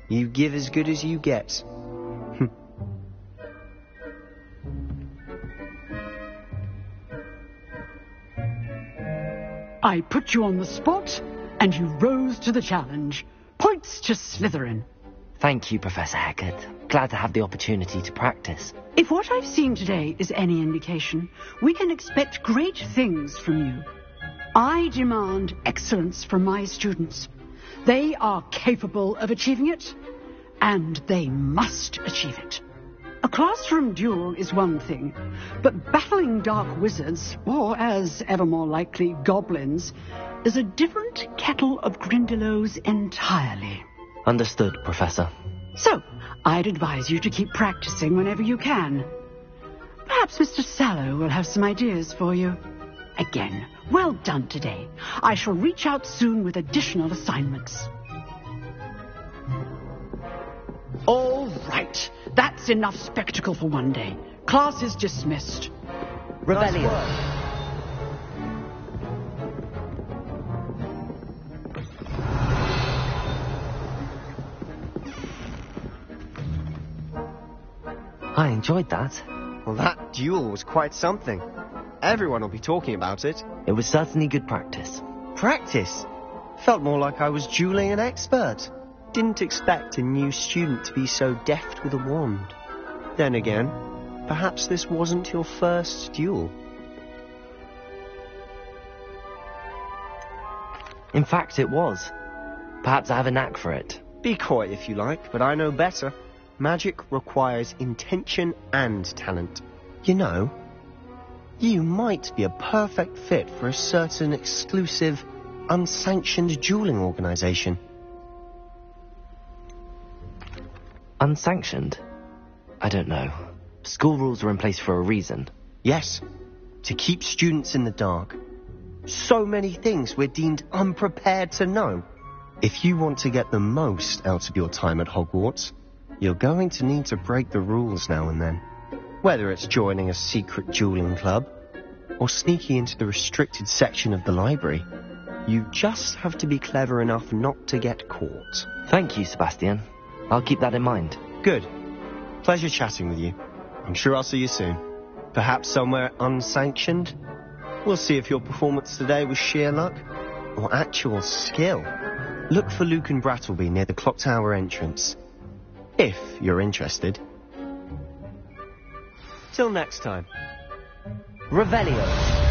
You give as good as you get. I put you on the spot, and you rose to the challenge. Points to Slytherin. Thank you, Professor Hecat. Glad to have the opportunity to practice. If what I've seen today is any indication, we can expect great things from you. I demand excellence from my students. They are capable of achieving it, and they must achieve it. A classroom duel is one thing, but battling dark wizards, or as ever more likely, goblins, is a different kettle of Grindylows entirely. Understood, Professor. So, I'd advise you to keep practicing whenever you can. Perhaps Mr. Sallow will have some ideas for you. Again, well done today. I shall reach out soon with additional assignments. All right. That's enough spectacle for one day. Class is dismissed. Rebellion. I enjoyed that. Well, that duel was quite something. Everyone will be talking about it. It was certainly good practice. Practice? Felt more like I was dueling an expert. Didn't expect a new student to be so deft with a wand. Then again, perhaps this wasn't your first duel. In fact, it was. Perhaps I have a knack for it. Be coy if you like, but I know better. Magic requires intention and talent. You know, you might be a perfect fit for a certain exclusive, unsanctioned dueling organization. Unsanctioned? I don't know. School rules are in place for a reason. Yes, to keep students in the dark. So many things we're deemed unprepared to know. If you want to get the most out of your time at Hogwarts, you're going to need to break the rules now and then. Whether it's joining a secret dueling club, or sneaking into the restricted section of the library. You just have to be clever enough not to get caught. Thank you, Sebastian. I'll keep that in mind. Good. Pleasure chatting with you. I'm sure I'll see you soon. Perhaps somewhere unsanctioned? We'll see if your performance today was sheer luck or actual skill. Look for Luke and Brattleby near the clock tower entrance. If you're interested. Till next time. Revelio.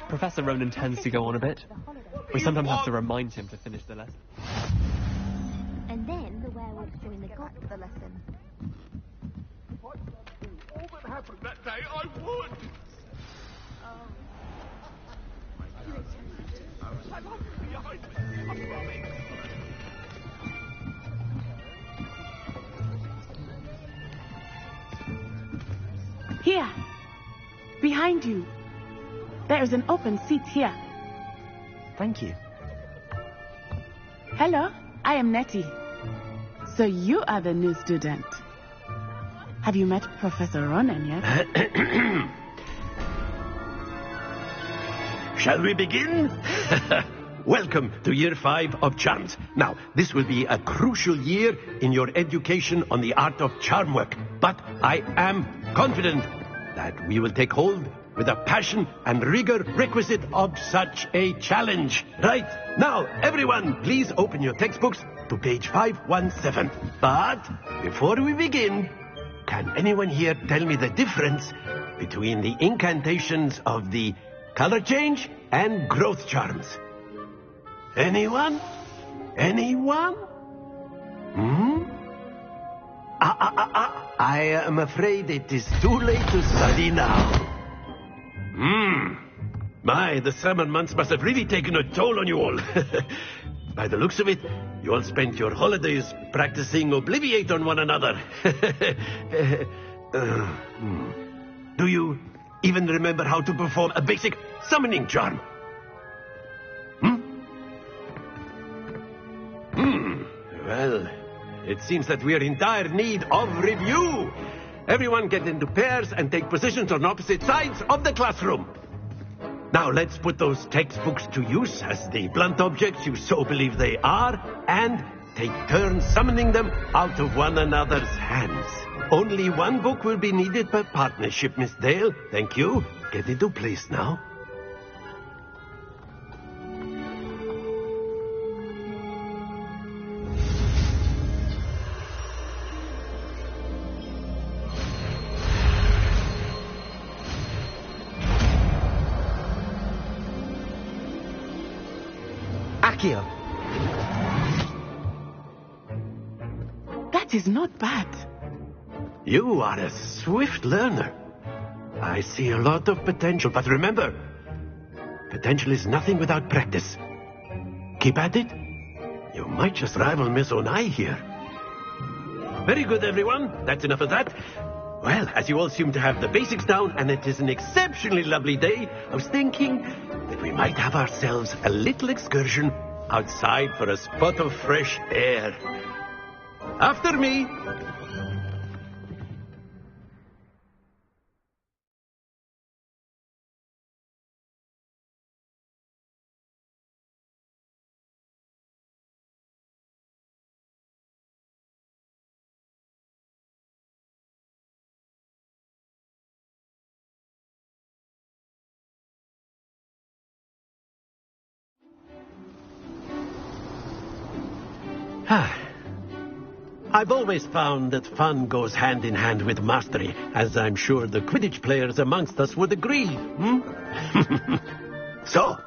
Professor Ronan tends to go on a bit. We sometimes have to remind him to finish the lesson. And then the werewolves join the gods for the lesson. If I could undo all that happened that day, I would! I love you behind me, I promise! Here! Behind you! There is an open seat here. Thank you. Hello, I am Nettie. So you are the new student. Have you met Professor Ronan yet? Shall we begin? Welcome to Year 5 of Charms. Now, this will be a crucial year in your education on the art of charm work. But I am confident that we will take hold with a passion and rigor requisite of such a challenge. Right, now, everyone, please open your textbooks to page 517. But before we begin, can anyone here tell me the difference between the incantations of the color change and growth charms? Anyone? Anyone? I am afraid it is too late to study now. My, the summer months must have really taken a toll on you all. By the looks of it, you all spent your holidays practicing Obliviate on one another. Do you even remember how to perform a basic summoning charm? Well, it seems that we are in dire need of review. Everyone get into pairs and take positions on opposite sides of the classroom. Now let's put those textbooks to use as the blunt objects you so believe they are, and take turns summoning them out of one another's hands. Only one book will be needed per partnership, Miss Dale. Thank you. Get into place now. Accio. That is not bad. You are a swift learner. I see a lot of potential, but remember, potential is nothing without practice. Keep at it. You might just rival Miss Onai here. Very good, everyone. That's enough of that. Well, as you all seem to have the basics down, and it is an exceptionally lovely day, I was thinking that we might have ourselves a little excursion outside for a spot of fresh air. After me. I've always found that fun goes hand in hand with mastery, as I'm sure the Quidditch players amongst us would agree. So,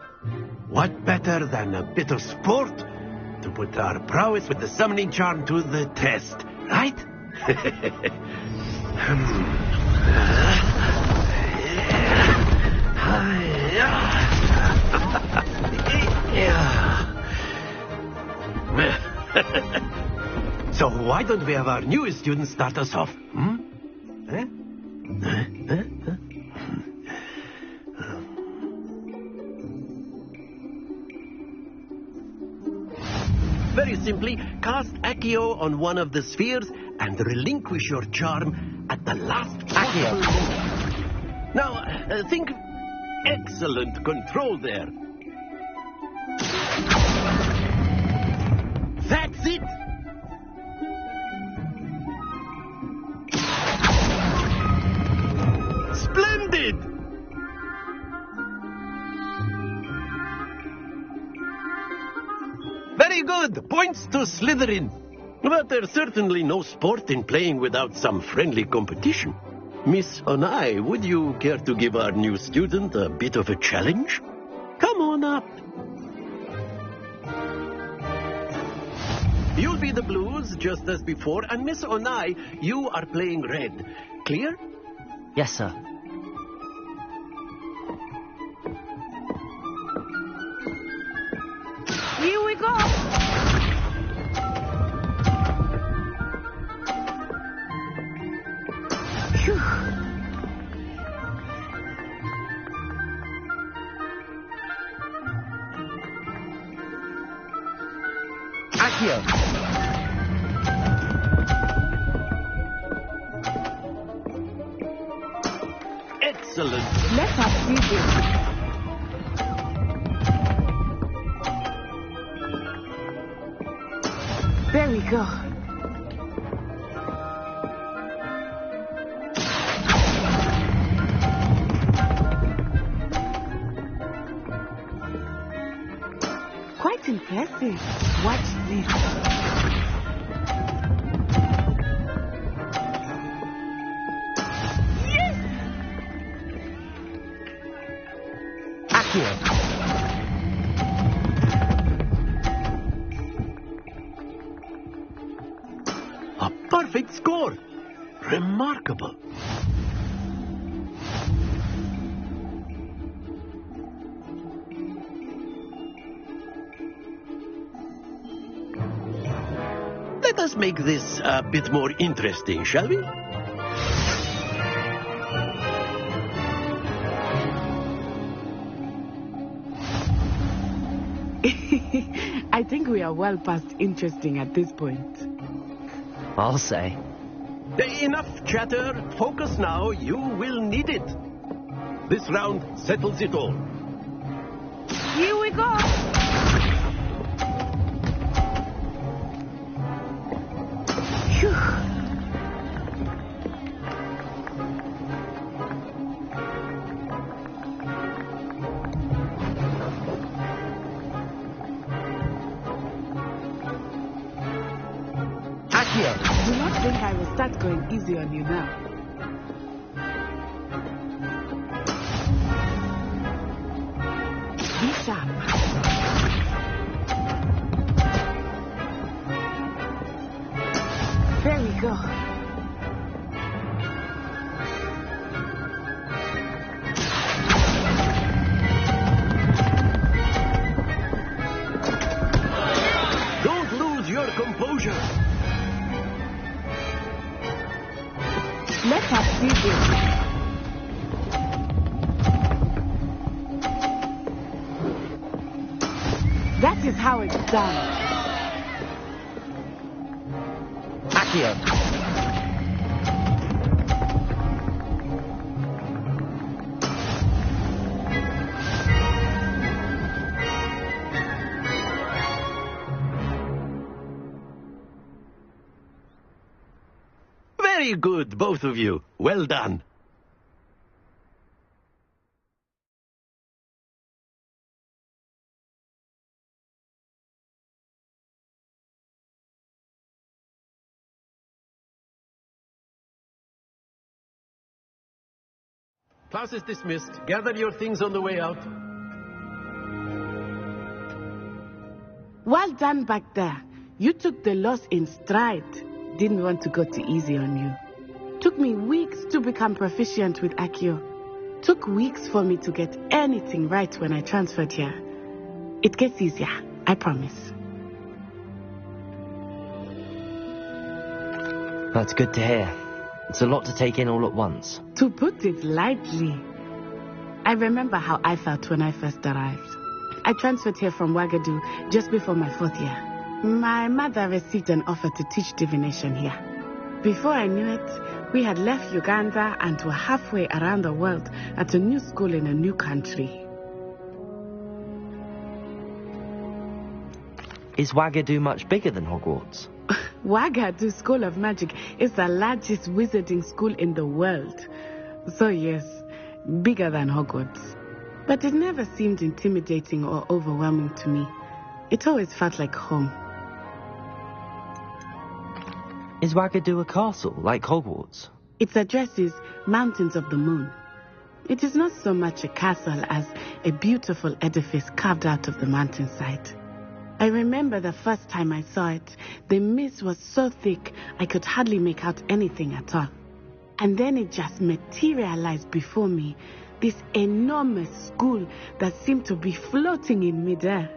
what better than a bit of sport to put our prowess with the summoning charm to the test, right? So why don't we have our newest student start us off? Very simply, cast Accio on one of the spheres and relinquish your charm at the last possible moment. Now, think... Excellent control there. That's it! Splendid! Very good! Points to Slytherin. But there's certainly no sport in playing without some friendly competition. Miss Onai, would you care to give our new student a bit of a challenge? Come on up. You'll be the blues, just as before, and Miss Onai, you are playing red. Clear? Yes, sir. Here we go! Phew. Accio! Excellent. Let us see this. There we go. Quite impressive. Watch this. Yes! Accio! A perfect score. Remarkable. Let us make this a bit more interesting, shall we? I think we are well past interesting at this point. I'll say. Enough chatter. Focus now. You will need it. This round settles it all. Here we go. Phew. Do not think I will start going easy on you now. Be sharp. There we go. Don't lose your composure. Let us see this. That is how it's done. Accio! Very good, both of you. Well done. Class is dismissed. Gather your things on the way out. Well done back there. You took the loss in stride. Didn't want to go too easy on you. Took me weeks to become proficient with Accio. Took weeks for me to get anything right when I transferred here. It gets easier, I promise. That's good to hear. It's a lot to take in all at once. To put it lightly, I remember how I felt when I first arrived. I transferred here from Ouagadougou just before my 4th year. My mother received an offer to teach divination here. Before I knew it, we had left Uganda and were halfway around the world at a new school in a new country. Is Ouagadougou much bigger than Hogwarts? Ouagadougou School of Magic is the largest wizarding school in the world. So yes, bigger than Hogwarts. But it never seemed intimidating or overwhelming to me. It always felt like home. Is Ouagadougou a castle, like Hogwarts? Its address is Mountains of the Moon. It is not so much a castle as a beautiful edifice carved out of the mountainside. I remember the first time I saw it, the mist was so thick I could hardly make out anything at all. And then it just materialized before me, this enormous school that seemed to be floating in midair.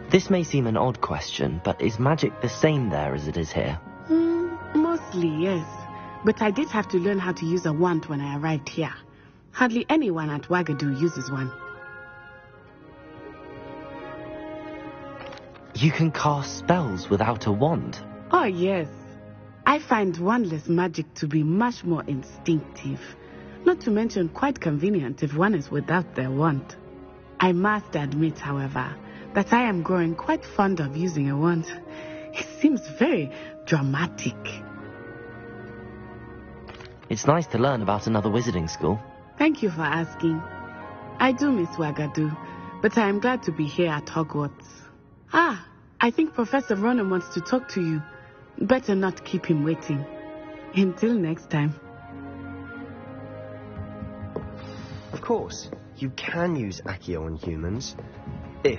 This may seem an odd question, but is magic the same there as it is here? Mostly, yes. But I did have to learn how to use a wand when I arrived here. Hardly anyone at Ouagadougou uses one. You can cast spells without a wand? Oh, yes. I find wandless magic to be much more instinctive. Not to mention quite convenient if one is without their wand. I must admit, however, that I am growing quite fond of using a wand. It seems very dramatic. It's nice to learn about another wizarding school. Thank you for asking. I do miss Ouagadougou, but I am glad to be here at Hogwarts. I think Professor Ronan wants to talk to you. Better not keep him waiting. Until next time. Of course, you can use Accio on humans.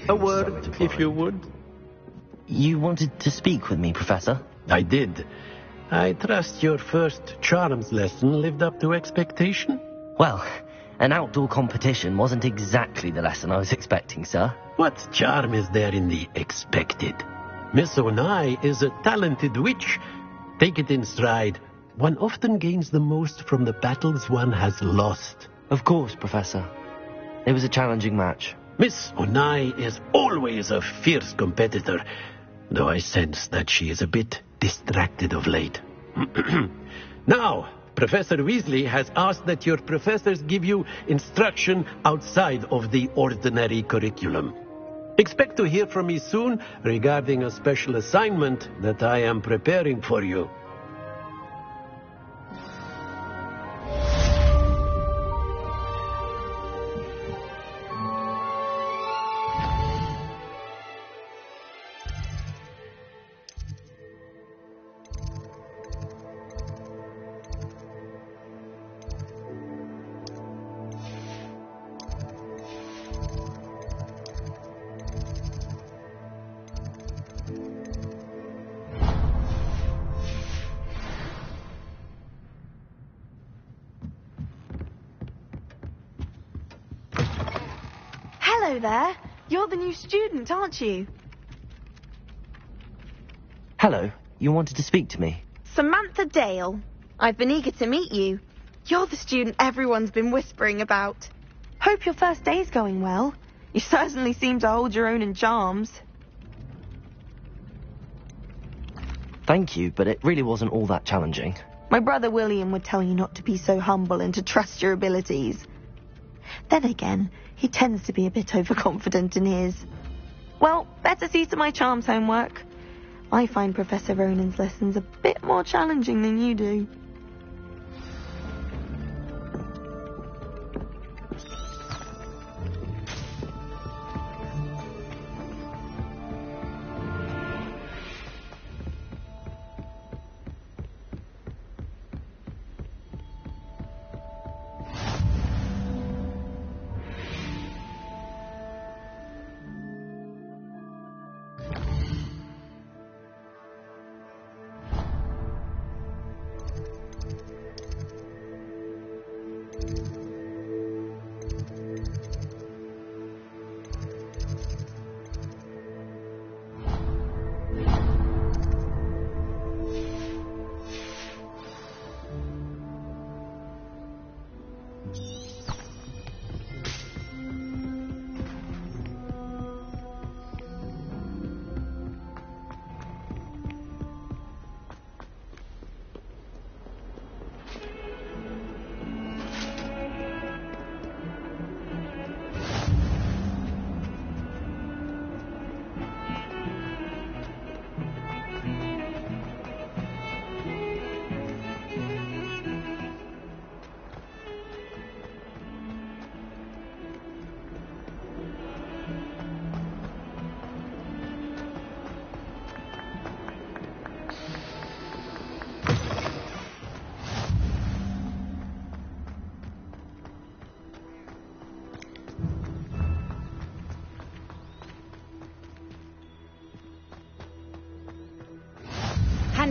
A word, if you would. You wanted to speak with me, Professor? I did. I trust your first charms lesson lived up to expectation? Well, an outdoor competition wasn't exactly the lesson I was expecting, sir. What charm is there in the expected? Miss Onai is a talented witch. Take it in stride. One often gains the most from the battles one has lost. Of course, Professor. It was a challenging match. Miss Onai is always a fierce competitor, though I sense that she is a bit distracted of late. Now, Professor Weasley has asked that your professors give you instruction outside of the ordinary curriculum. Expect to hear from me soon regarding a special assignment that I am preparing for you. Hello there. You're the new student, aren't you? Hello. You wanted to speak to me? Samantha Dale. I've been eager to meet you. You're the student everyone's been whispering about. Hope your first day's going well. You certainly seem to hold your own in charms. Thank you, but it really wasn't all that challenging. My brother William would tell you not to be so humble and to trust your abilities. Then again, he tends to be a bit overconfident in his. Well, better see to my charms homework. I find Professor Ronan's lessons a bit more challenging than you do.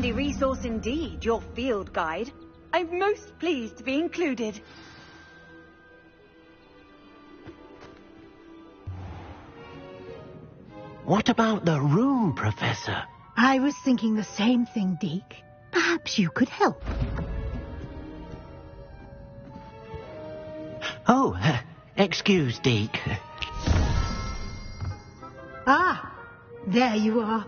handy resource indeed, your field guide. I'm most pleased to be included. What about the room, Professor? I was thinking the same thing, Deke. Perhaps you could help. Oh, excuse, Deke. Ah, there you are.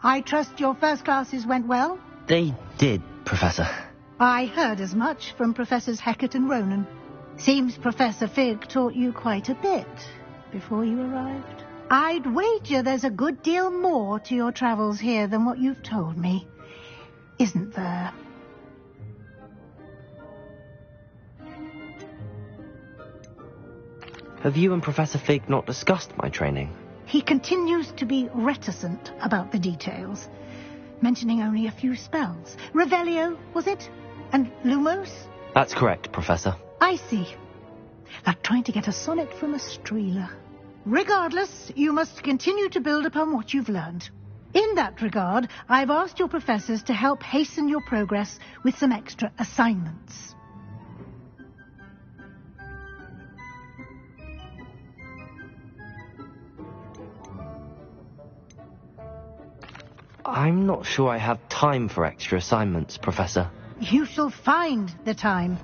I trust your first classes went well? They did, Professor. I heard as much from Professors Hecat and Ronan. Seems Professor Fig taught you quite a bit before you arrived. I'd wager there's a good deal more to your travels here than what you've told me. Isn't there? Have you and Professor Fig not discussed my training? He continues to be reticent about the details, mentioning only a few spells. Revelio, was it? And Lumos? That's correct, Professor. I see. Like trying to get a sonnet from a streeler. Regardless, you must continue to build upon what you've learned. In that regard, I've asked your professors to help hasten your progress with some extra assignments. I'm not sure I have time for extra assignments, Professor. You shall find the time.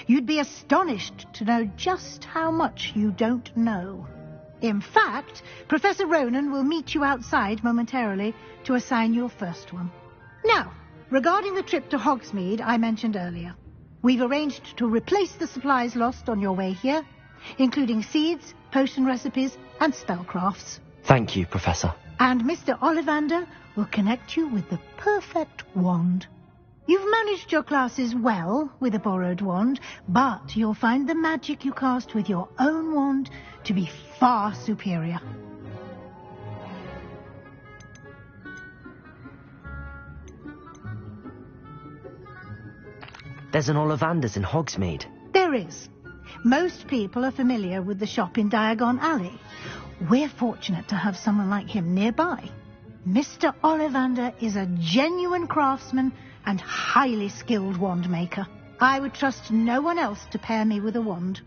You'd be astonished to know just how much you don't know. In fact, Professor Ronan will meet you outside momentarily to assign your first one. Now, regarding the trip to Hogsmeade I mentioned earlier, we've arranged to replace the supplies lost on your way here, including seeds, potion recipes, and spellcrafts. Thank you, Professor. And Mr. Ollivander will connect you with the perfect wand. You've managed your classes well with a borrowed wand, but you'll find the magic you cast with your own wand to be far superior. There's an Ollivander's in Hogsmeade. There is. Most people are familiar with the shop in Diagon Alley. We're fortunate to have someone like him nearby. Mr. Ollivander is a genuine craftsman and highly skilled wand maker. I would trust no one else to pair me with a wand.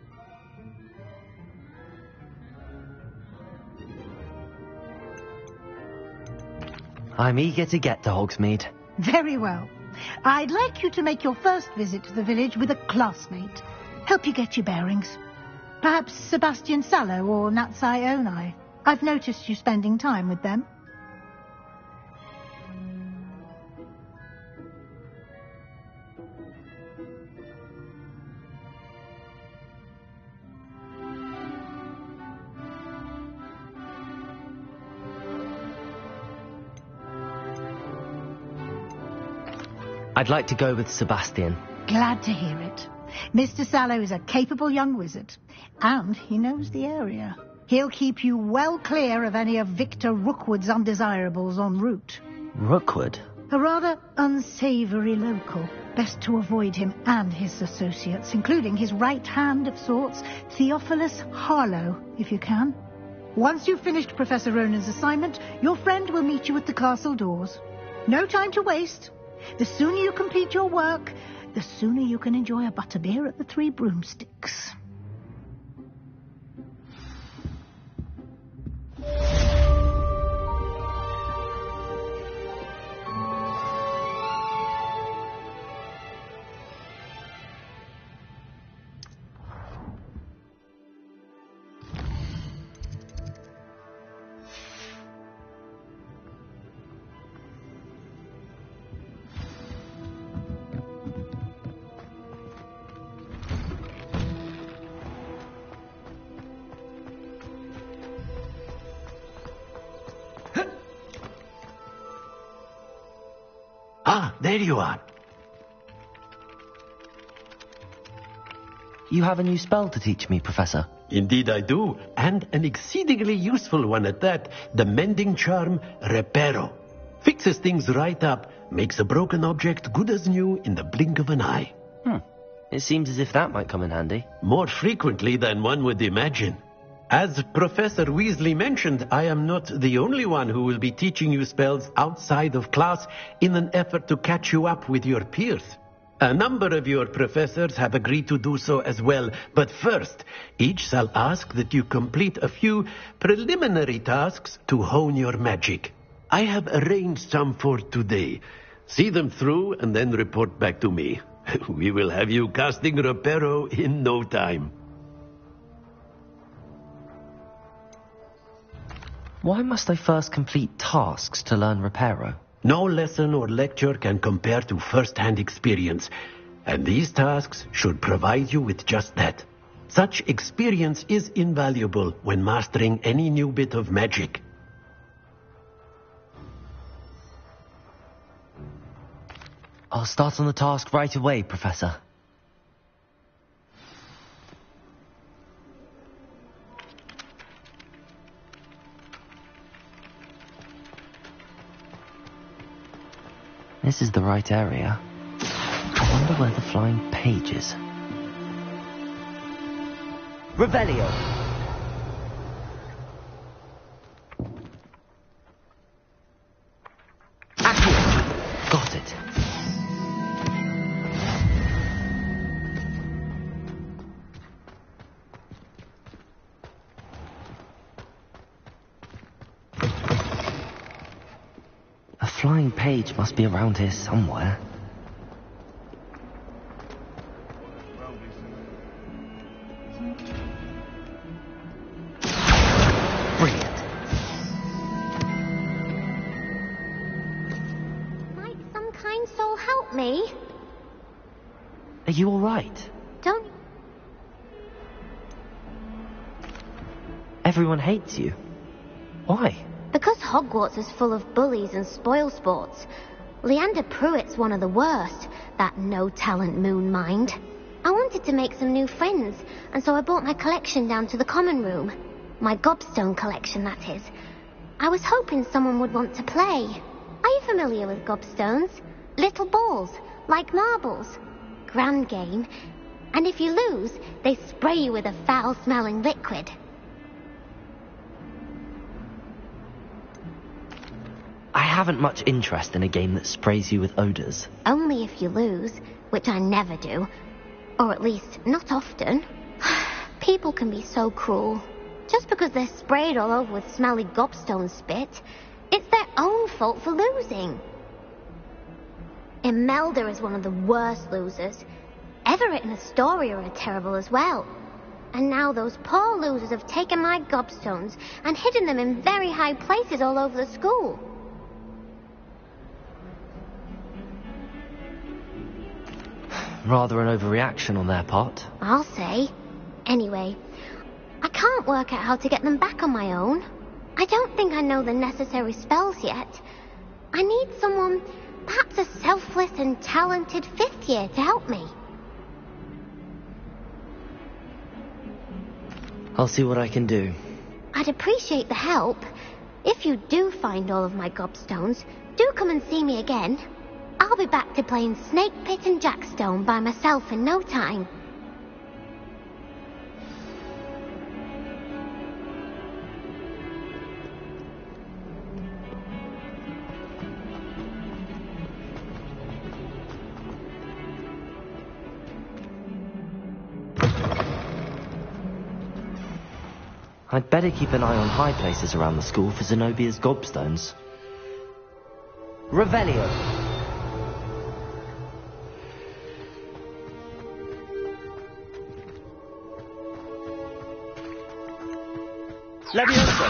I'm eager to get to Hogsmeade. Very well. I'd like you to make your first visit to the village with a classmate. Help you get your bearings. Perhaps Sebastian Sallow or Natsai Onai. I've noticed you spending time with them. I'd like to go with Sebastian. Glad to hear it. Mr. Sallow is a capable young wizard, and he knows the area. He'll keep you well clear of any of Victor Rookwood's undesirables en route. Rookwood? A rather unsavoury local. Best to avoid him and his associates, including his right hand of sorts, Theophilus Harlow, if you can. Once you've finished Professor Ronan's assignment, your friend will meet you at the castle doors. No time to waste. The sooner you complete your work, the sooner you can enjoy a butterbeer at the Three Broomsticks. Ah, there you are. You have a new spell to teach me, Professor. Indeed I do, and an exceedingly useful one at that. The mending charm, Reparo. Fixes things right up, makes a broken object good as new in the blink of an eye. It seems as if that might come in handy. More frequently than one would imagine. As Professor Weasley mentioned, I am not the only one who will be teaching you spells outside of class in an effort to catch you up with your peers. A number of your professors have agreed to do so as well, but first, each shall ask that you complete a few preliminary tasks to hone your magic. I have arranged some for today. See them through and then report back to me. We will have you casting Reparo in no time. Why must I first complete tasks to learn Reparo? No lesson or lecture can compare to first-hand experience, and these tasks should provide you with just that. Such experience is invaluable when mastering any new bit of magic. I'll start on the task right away, Professor. This is the right area. I wonder where the flying page is. Revelio! Accio! Got it. A flying page must be around here somewhere. Brilliant. Might some kind soul help me? Are you all right? Don't... Everyone hates you. Why? Because Hogwarts is full of bullies and spoilsports. Leander Pruitt's one of the worst, that no-talent moon mind. I wanted to make some new friends, and so I brought my collection down to the common room. My gobstone collection, that is. I was hoping someone would want to play. Are you familiar with gobstones? Little balls, like marbles. Grand game. And if you lose, they spray you with a foul-smelling liquid. I haven't much interest in a game that sprays you with odors. Only if you lose, which I never do. Or at least, not often. People can be so cruel. Just because they're sprayed all over with smelly gobstone spit, it's their own fault for losing. Imelda is one of the worst losers. Everett and Astoria are terrible as well. And now those poor losers have taken my gobstones and hidden them in very high places all over the school. Rather an overreaction on their part. I'll say. Anyway, I can't work out how to get them back on my own. I don't think I know the necessary spells yet. I need someone, perhaps a selfless and talented fifth year to help me. I'll see what I can do. I'd appreciate the help. If you do find all of my gobstones, do come and see me again. I'll be back to playing Snake Pit and Jackstone by myself in no time. I'd better keep an eye on high places around the school for Zenobia's gobstones. Revelio! Levioso!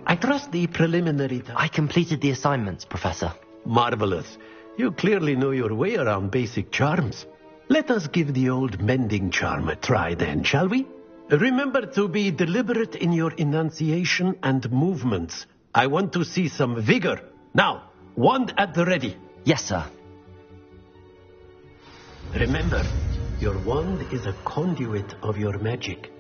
I trust the preliminary... I completed the assignments, Professor. Marvelous. You clearly know your way around basic charms. Let us give the old mending charm a try then, shall we? Remember to be deliberate in your enunciation and movements. I want to see some vigor. Now, wand at the ready. Yes, sir. Remember, your wand is a conduit of your magic.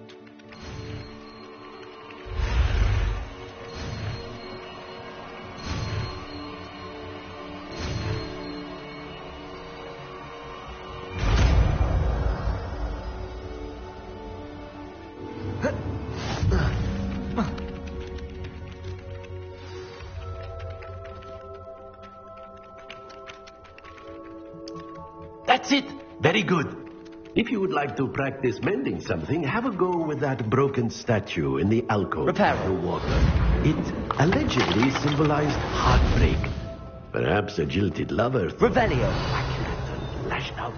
That's it. Very good. If you would like to practice mending something, have a go with that broken statue in the alcove Repair by the water. It allegedly symbolized heartbreak. Perhaps a jilted lover. Revelio. Accurate and lashed out.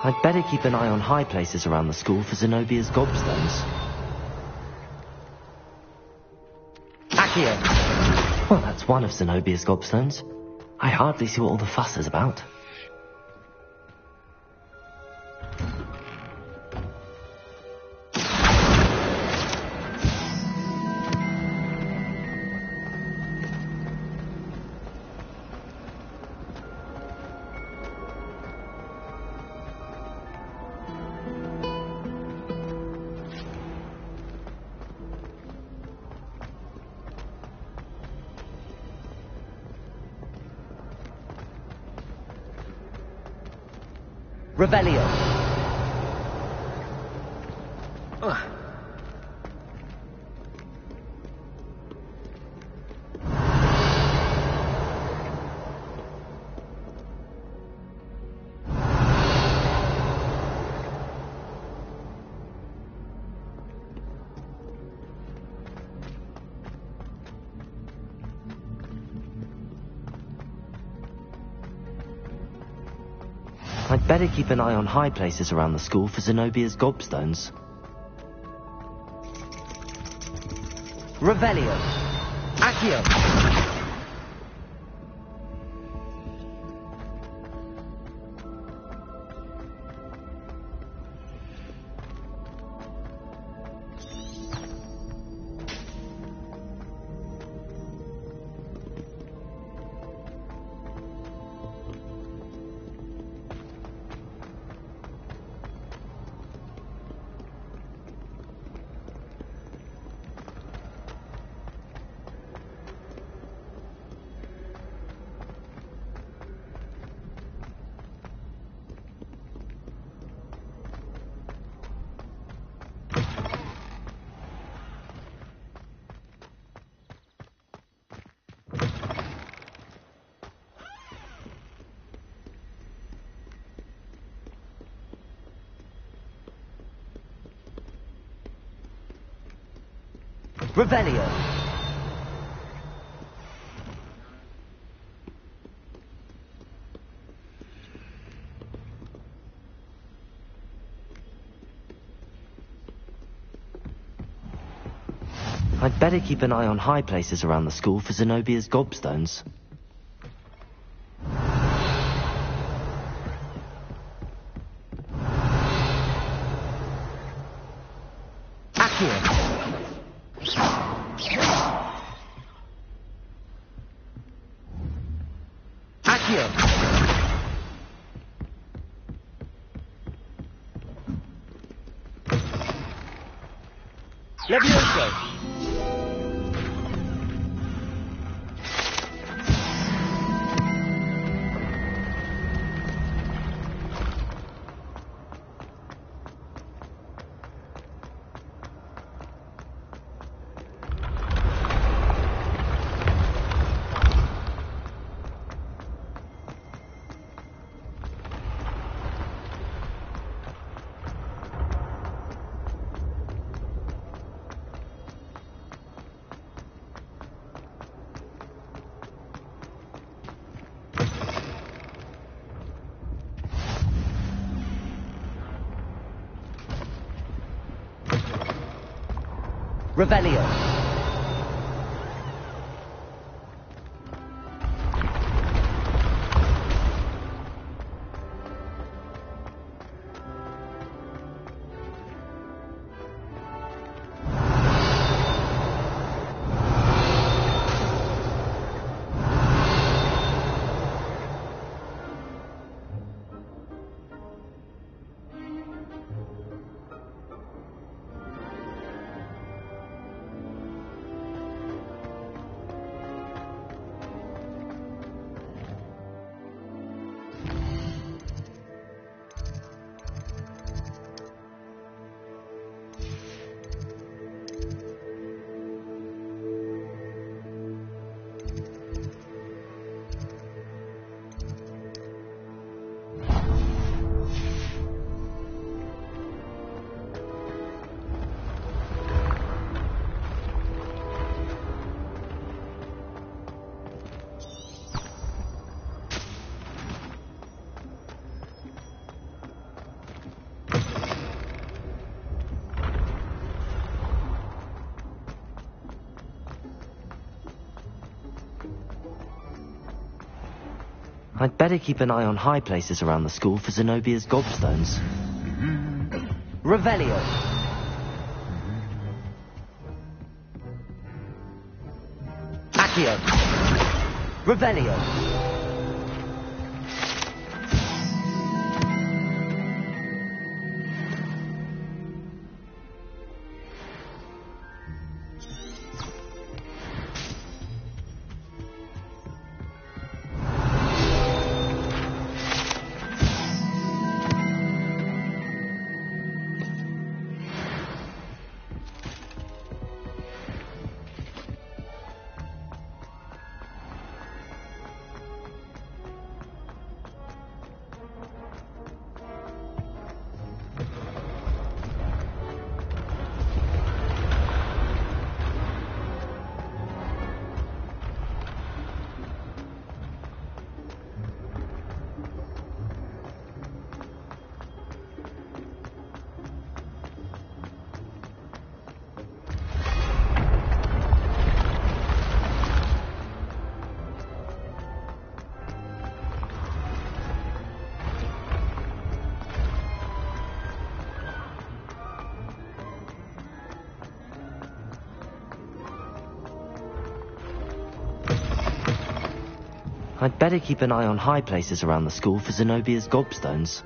I'd better keep an eye on high places around the school for Zenobia's gobstones. Accio! Well, that's one of Zenobia's gobstones. I hardly see what all the fuss is about. Revelio. I'd better keep an eye on high places around the school for Zenobia's gobstones. Revelio. Accio. Revelio. I'd better keep an eye on high places around the school for Zenobia's gobstones. Accio. Levioso! Revelio. I'd better keep an eye on high places around the school for Zenobia's gobstones. Revelio! Accio! Revelio! I'd better keep an eye on high places around the school for Zenobia's gobstones.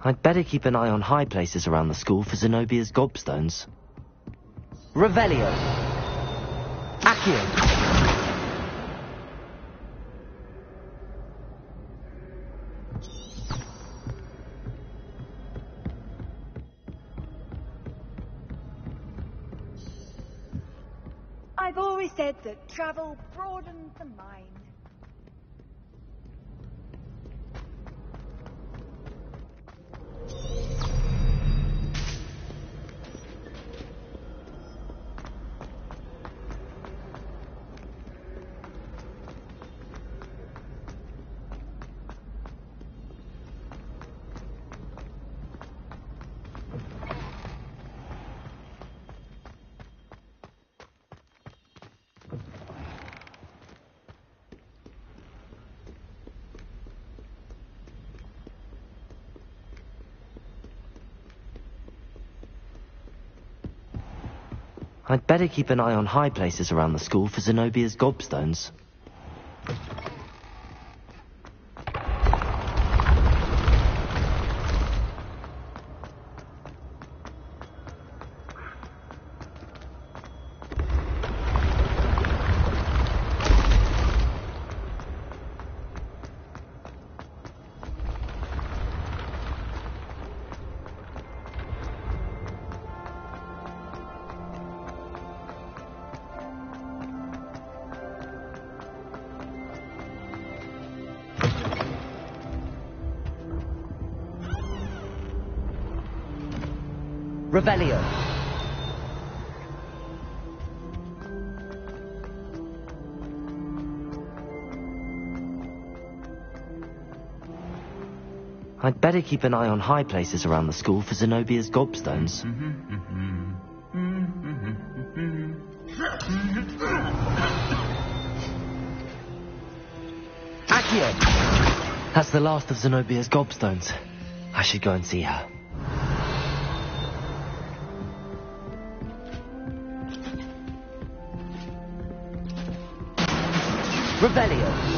I'd better keep an eye on high places around the school for Zenobia's gobstones. Revelio! Accio! I've always said that travel broadens the mind. I'd better keep an eye on high places around the school for Zenobia's gobstones. Revelio! I'd better keep an eye on high places around the school for Zenobia's gobstones. Accio! That's the last of Zenobia's gobstones. I should go and see her. Revelio!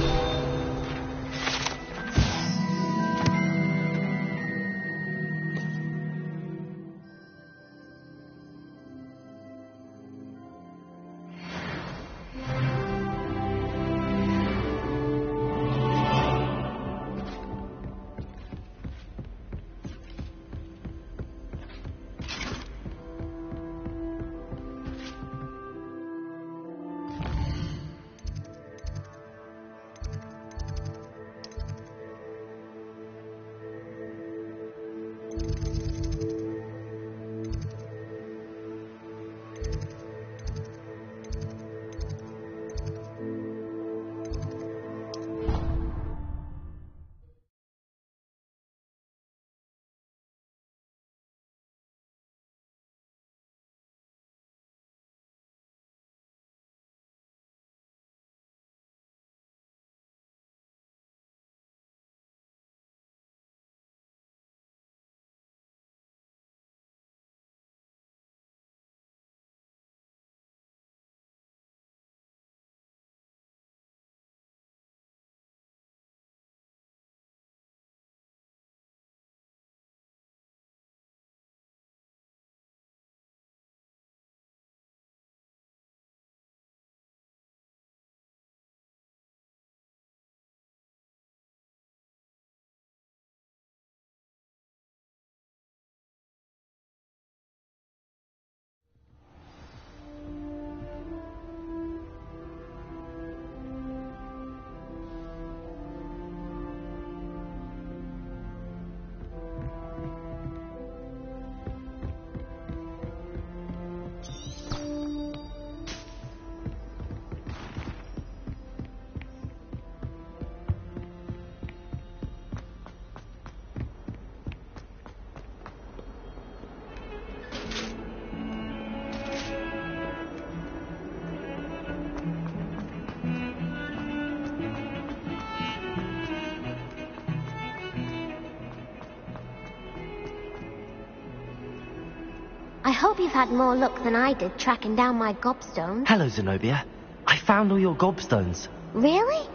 I hope you've had more luck than I did tracking down my gobstones. Hello, Zenobia. I found all your gobstones. Really?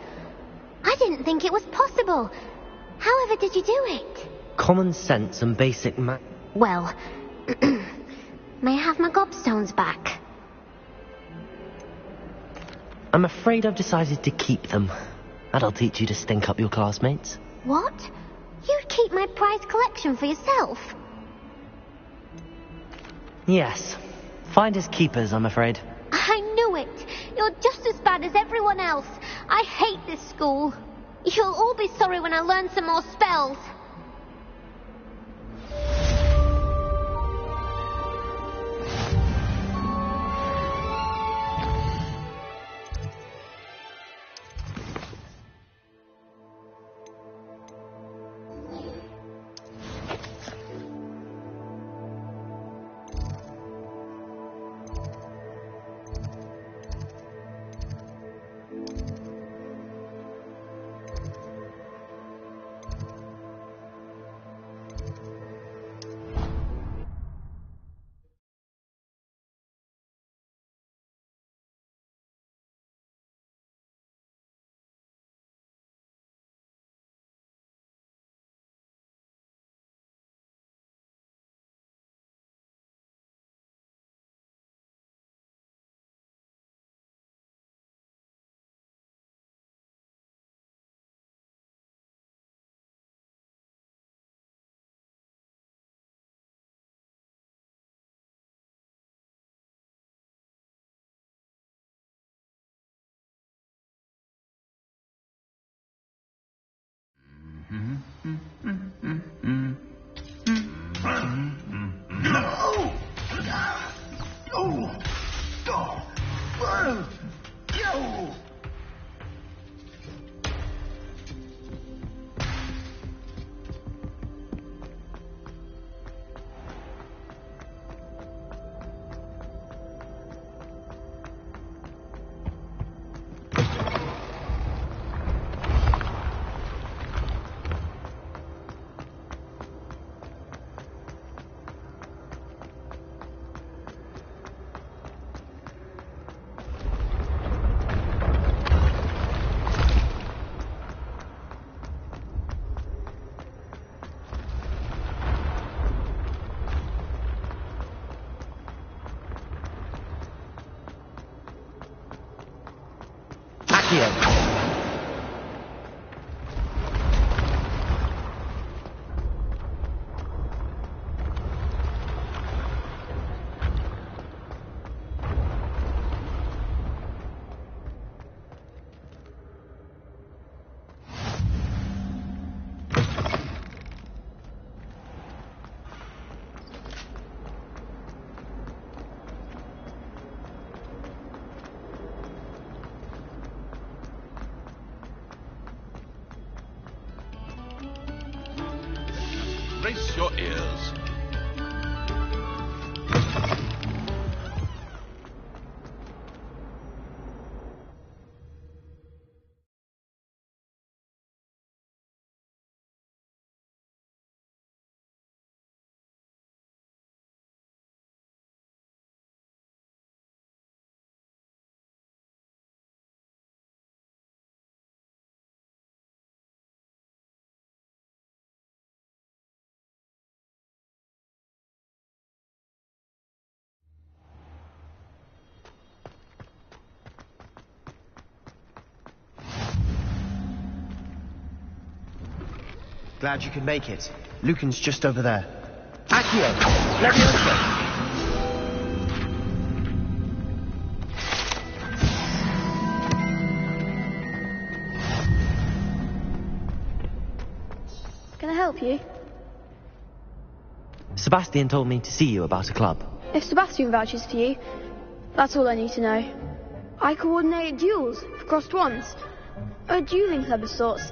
I didn't think it was possible. However did you do it? Common sense and basic Well, may I have my gobstones back? I'm afraid I've decided to keep them. That'll teach you to stink up your classmates. What? You'd keep my prized collection for yourself? Yes. Finders keepers, I'm afraid. I knew it. You're just as bad as everyone else. I hate this school. You'll all be sorry when I learn some more spells. Brace your ears. Glad you could make it. Lucan's just over there. Accio! Leviosa! Can I help you? Sebastian told me to see you about a club. If Sebastian vouches for you, that's all I need to know. I coordinate duels for crossed wands. A dueling club of sorts.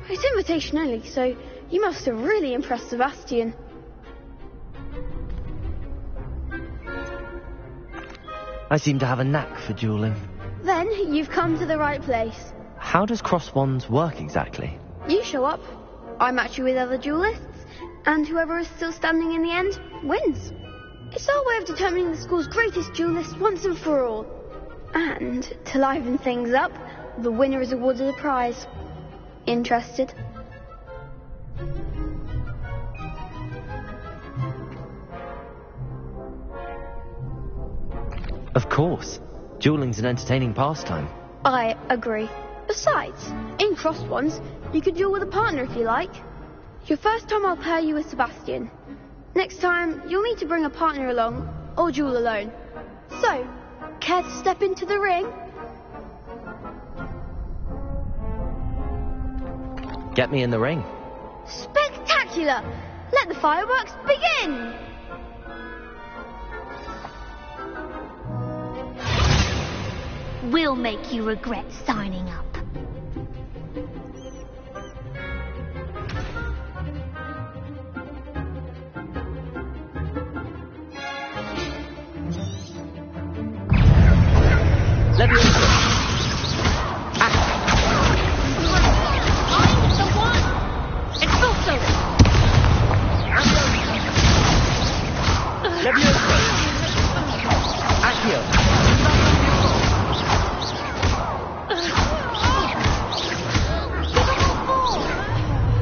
It's invitation only, so you must have really impressed Sebastian. I seem to have a knack for dueling. Then you've come to the right place. How does cross wands work exactly? You show up, I match you with other duelists, and whoever is still standing in the end wins. It's our way of determining the school's greatest duelist once and for all. And, to liven things up, the winner is awarded a prize. Interested? Of course. Dueling's an entertaining pastime. I agree. Besides, in crossed ones, you could duel with a partner if you like. Your first time I'll pair you with Sebastian. Next time, you'll need to bring a partner along, or duel alone. So, care to step into the ring? Get me in the ring. Spectacular! Let the fireworks begin! We'll make you regret signing up.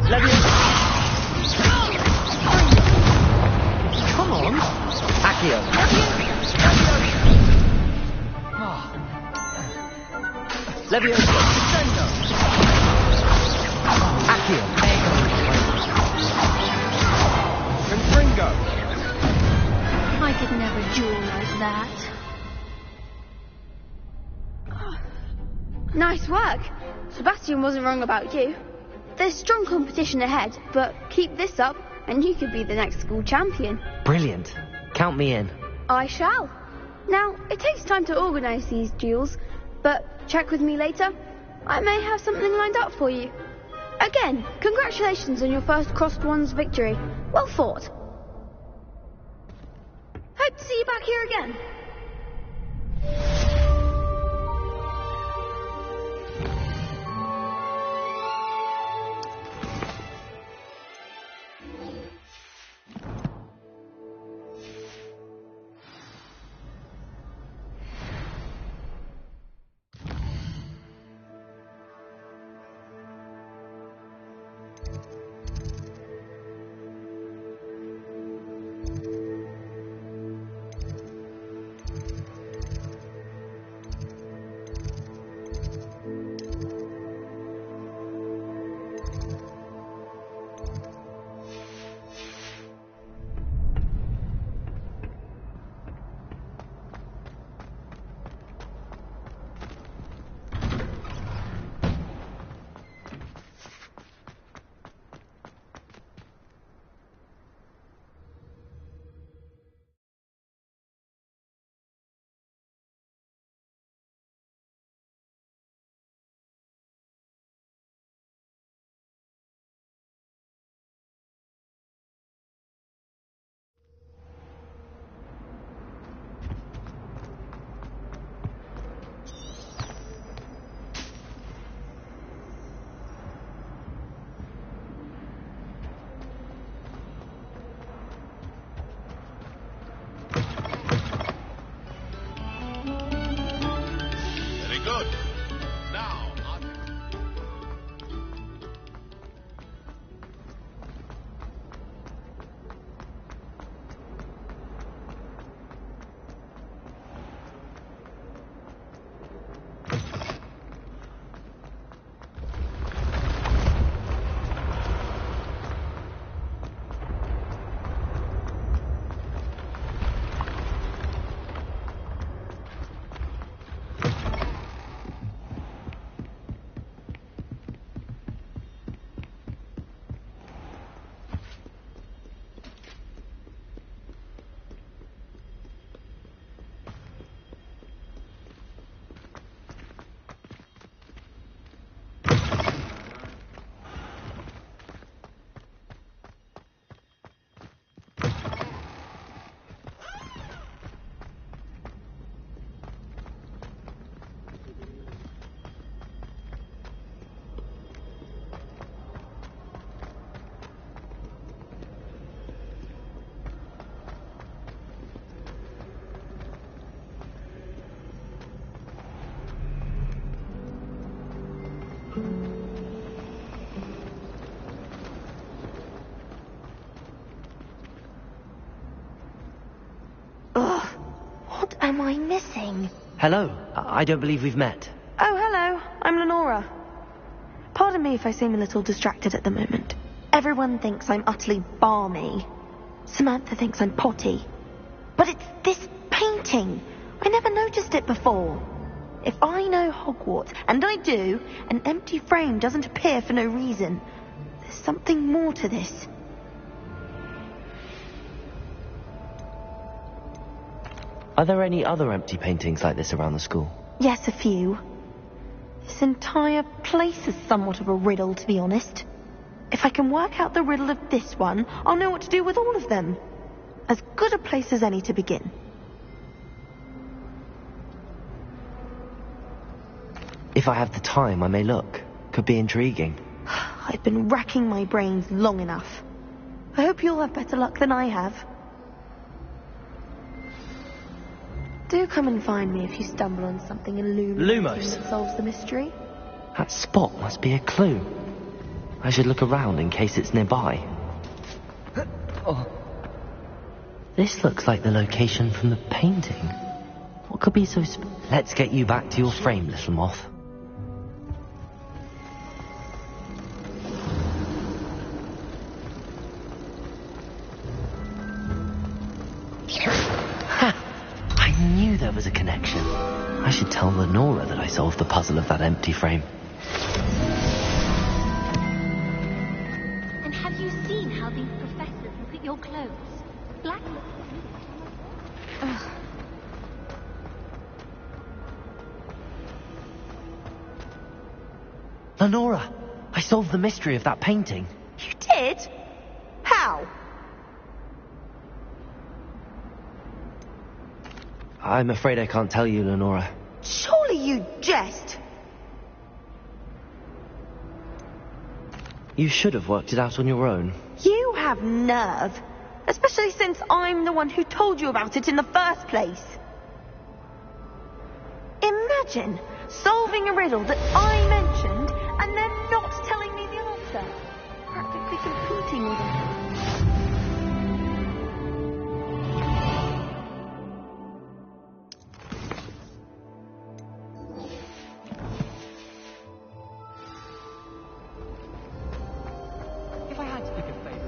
Let me in. Come on. Accio. Levioso. Accio. Confringo. I could never duel like that. Nice work. Sebastian wasn't wrong about you. There's strong competition ahead, but keep this up and you could be the next school champion. Brilliant. Count me in. I shall. Now, it takes time to organise these duels, but check with me later. I may have something lined up for you. Again, congratulations on your first Crossed Ones victory. Well fought. Hope to see you back here again. am I missing? Hello. I don't believe we've met. Oh, hello. I'm Lenora. Pardon me if I seem a little distracted at the moment. Everyone thinks I'm utterly balmy. Samantha thinks I'm potty. But it's this painting. I never noticed it before. If I know Hogwarts, and I do, an empty frame doesn't appear for no reason. There's something more to this. Are there any other empty paintings like this around the school? Yes, a few. This entire place is somewhat of a riddle, to be honest. If I can work out the riddle of this one, I'll know what to do with all of them. As good a place as any to begin. If I have the time, I may look. Could be intriguing. I've been racking my brains long enough. I hope you'll have better luck than I have. Do come and find me if you stumble on something illuminating that solves the mystery. That spot must be a clue. I should look around in case it's nearby. Oh. This looks like the location from the painting. What could be so Let's get you back to your frame, little moth. I knew there was a connection. I should tell Lenora that I solved the puzzle of that empty frame. And have you seen how these professors look at your clothes? Black looks at me. Ugh. Lenora, I solved the mystery of that painting. You did? How? I'm afraid I can't tell you, Lenora. Surely you jest. You should have worked it out on your own. You have nerve. Especially since I'm the one who told you about it in the first place. Imagine solving a riddle that I mentioned and then not telling me the answer. Practically competing with them. If I had to pick a favourite.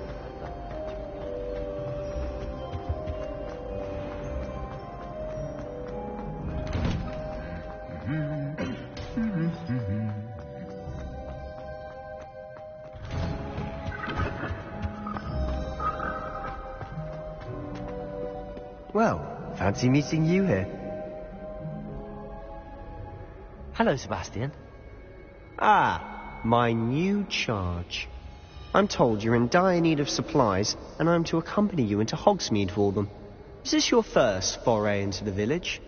Well, fancy meeting you here. Hello, Sebastian. Ah, my new charge. I'm told you're in dire need of supplies, and I'm to accompany you into Hogsmeade for them. Is this your first foray into the village?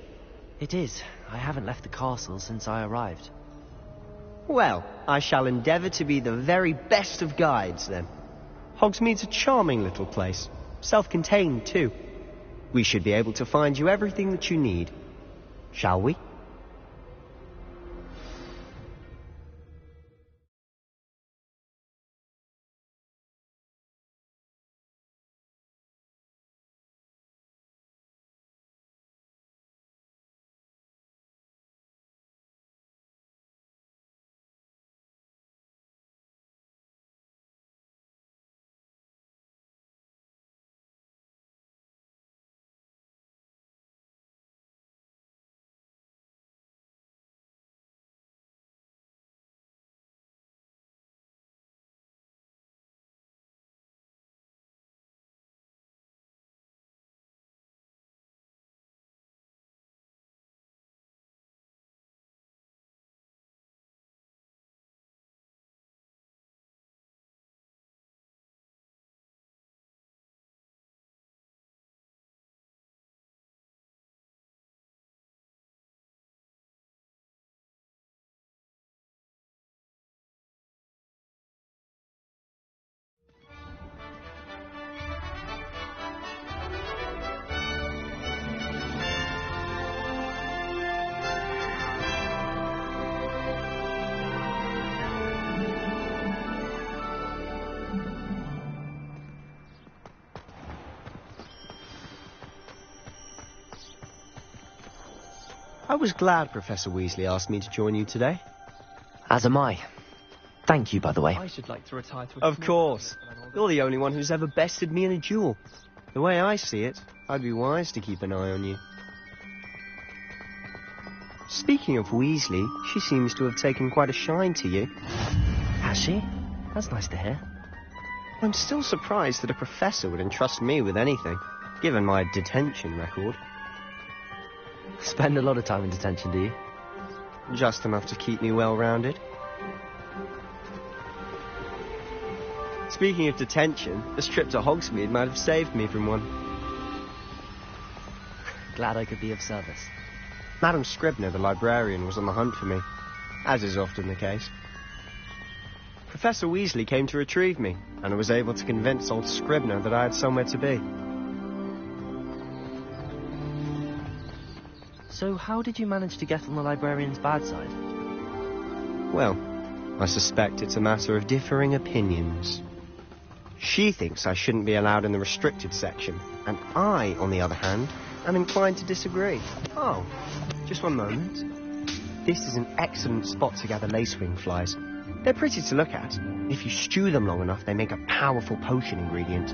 It is. I haven't left the castle since I arrived. Well, I shall endeavour to be the very best of guides, then. Hogsmeade's a charming little place. Self-contained, too. We should be able to find you everything that you need. Shall we? I was glad Professor Weasley asked me to join you today. As am I. Thank you, by the way. I should like to retire to a Of course. You're the only one who's ever bested me in a duel. The way I see it, I'd be wise to keep an eye on you. Speaking of Weasley, she seems to have taken quite a shine to you. Has she? That's nice to hear. I'm still surprised that a professor would entrust me with anything, given my detention record. Spend a lot of time in detention, do you? Just enough to keep me well-rounded. Speaking of detention, this trip to Hogsmeade might have saved me from one. Glad I could be of service. Madam Scribner, the librarian, was on the hunt for me, as is often the case. Professor Weasley came to retrieve me, and I was able to convince old Scribner that I had somewhere to be. So how did you manage to get on the librarian's bad side? Well, I suspect it's a matter of differing opinions. She thinks I shouldn't be allowed in the restricted section, and I, on the other hand, am inclined to disagree. Oh, just one moment. This is an excellent spot to gather lacewing flies. They're pretty to look at. If you stew them long enough, they make a powerful potion ingredient.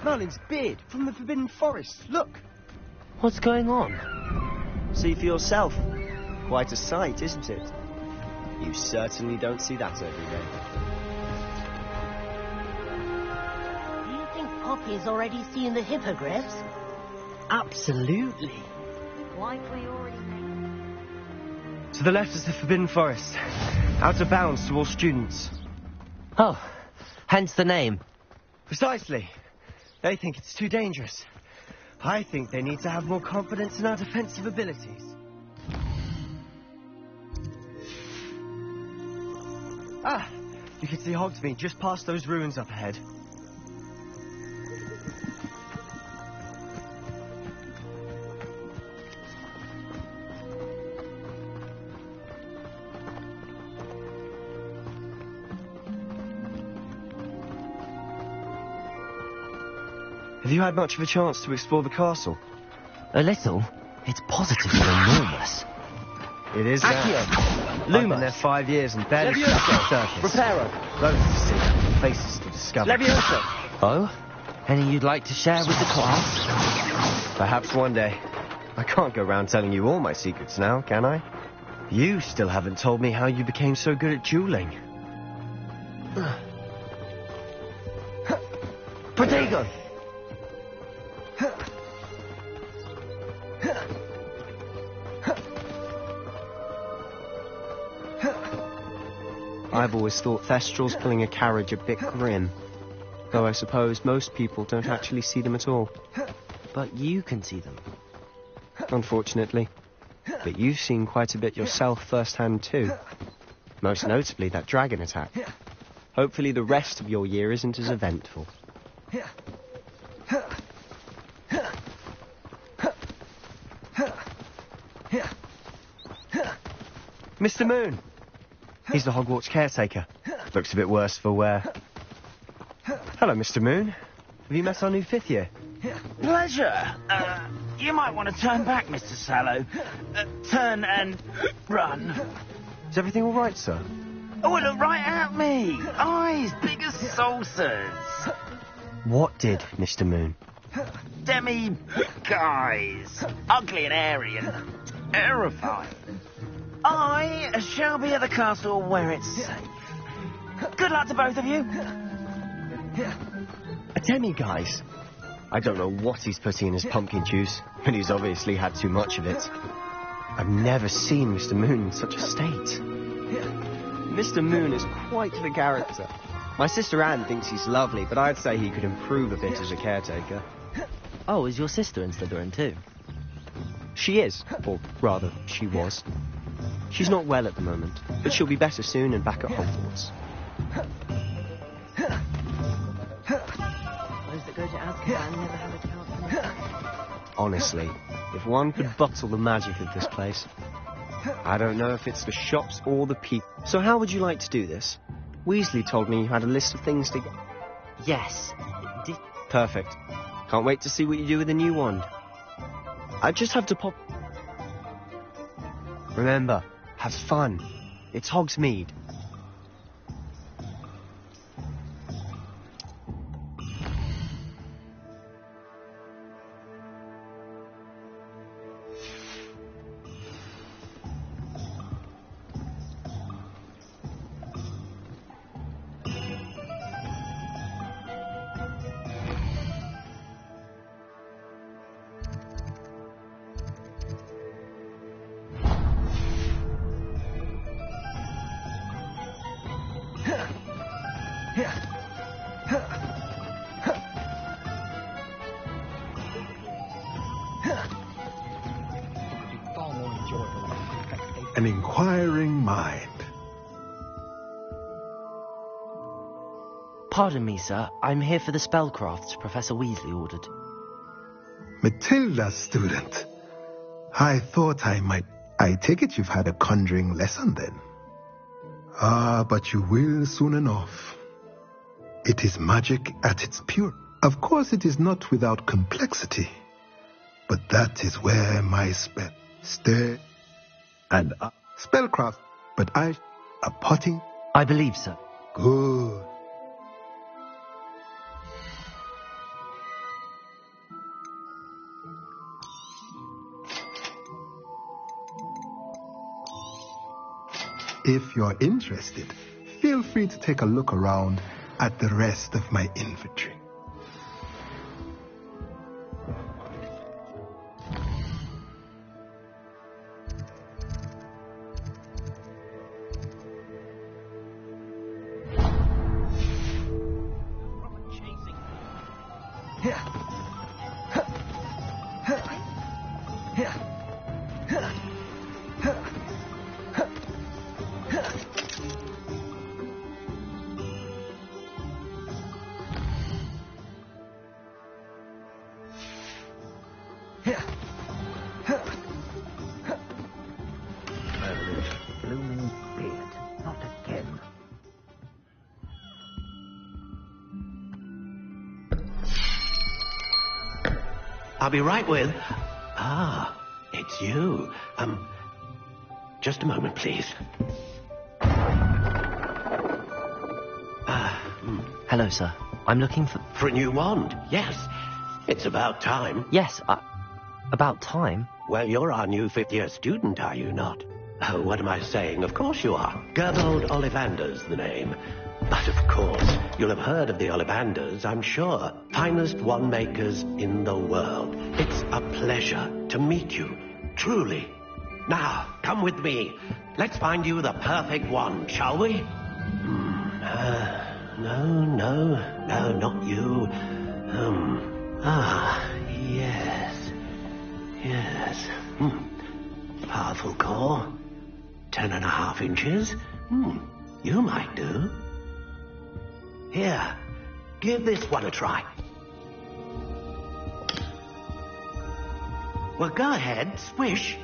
Merlin's beard from the Forbidden Forest. Look! What's going on? See for yourself. Quite a sight, isn't it? You certainly don't see that every day. Do you think Poppy's already seen the hippogriffs? Absolutely. Like we already made. To the left is the Forbidden Forest. Out of bounds to all students. Oh, hence the name. Precisely. They think it's too dangerous. I think they need to have more confidence in our defensive abilities. Ah, you can see Hogsmeade just past those ruins up ahead. Have you had much of a chance to explore the castle? A little. It's positively enormous. It is Accio! I've been there 5 years and barely scratched the surface. Reparo! Loads to see, places to discover. Leviosa! Oh? Any you'd like to share with the class? Perhaps one day. I can't go around telling you all my secrets now, can I? You still haven't told me how you became so good at dueling. Protego! I've always thought Thestrals pulling a carriage a bit grim. Though I suppose most people don't actually see them at all. But you can see them. Unfortunately. But you've seen quite a bit yourself firsthand too. Most notably that dragon attack. Hopefully the rest of your year isn't as eventful. Mr. Moon! He's the Hogwarts caretaker. Looks a bit worse for wear. Hello, Mr. Moon. Have you met our new 5th year? Pleasure. You might want to turn back, Mr. Sallow. Turn and run. Is everything all right, sir? Oh, look right at me. Eyes big as saucers. What did, Mr. Moon? Guys. Ugly and airy and terrifying. I shall be at the castle where it's safe. Good luck to both of you. A demi-guise? I don't know what he's putting in his pumpkin juice, but he's obviously had too much of it. I've never seen Mr. Moon in such a state. Mr. Moon is quite the character. My sister Anne thinks he's lovely, but I'd say he could improve a bit as a caretaker. Oh, is your sister in Slytherin too? She is, or rather, she was. She's not well at the moment, but she'll be better soon and back at Hogwarts. Those that go to Azkaban never have a chance. Honestly, if one could bottle the magic of this place, I don't know if it's the shops or the people. So how would you like to do this? Weasley told me you had a list of things to get. Yes. Perfect. Can't wait to see what you do with the new wand. I just have to pop... Remember, have fun. It's Hogsmeade. An inquiring mind. Pardon me, sir. I'm here for the spellcrafts Professor Weasley ordered. Matilda's student. I thought I might... I take it you've had a conjuring lesson then. Ah, but you will soon enough. It is magic at its pure. Of course it is not without complexity. But that is where my spell... Stay... and spellcraft, but a potting... I believe so. Good. If you're interested, feel free to take a look around at the rest of my inventory. I'll be right with... Ah, it's you. Just a moment, please. Hello, sir. I'm looking for... For a new wand, yes. It's about time. Yes, about time? Well, you're our new fifth-year student, are you not? Oh, what am I saying? Of course you are. Gerbold Ollivander's the name. But of course, you'll have heard of the Ollivanders, I'm sure. Finest wand makers in the world. It's a pleasure to meet you, truly. Now, come with me. Let's find you the perfect wand, shall we? No, not you. Yes. Powerful core. 10.5 inches. You might do. Here, give this one a try. Well, go ahead, swish.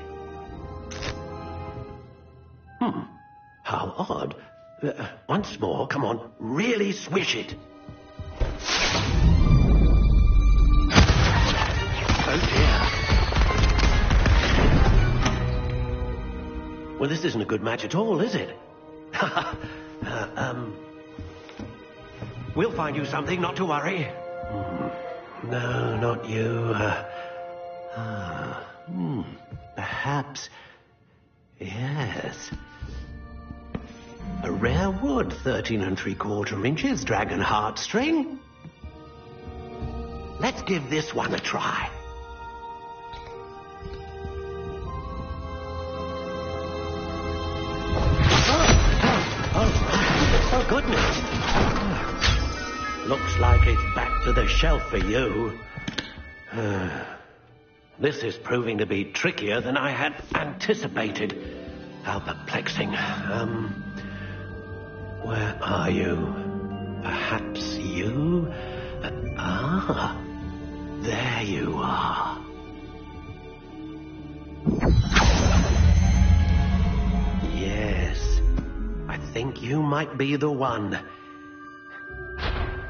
How odd. Once more, come on, really swish it. Oh dear. Well, this isn't a good match at all, is it? We'll find you something, not to worry. No, not you. Perhaps... Yes. A rare wood, 13 3/4 inches, dragon heartstring. Let's give this one a try. Oh, goodness. Looks like it's back to the shelf for you. This is proving to be trickier than I had anticipated. How perplexing. Where are you? Perhaps you? There you are. think you might be the one.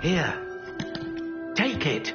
Here, take it.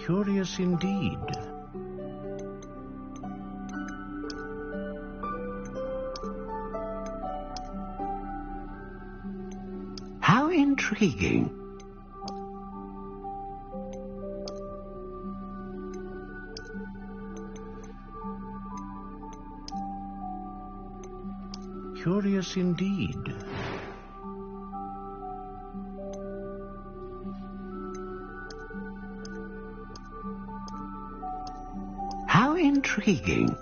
Curious indeed. How intriguing. Curious indeed. How intriguing.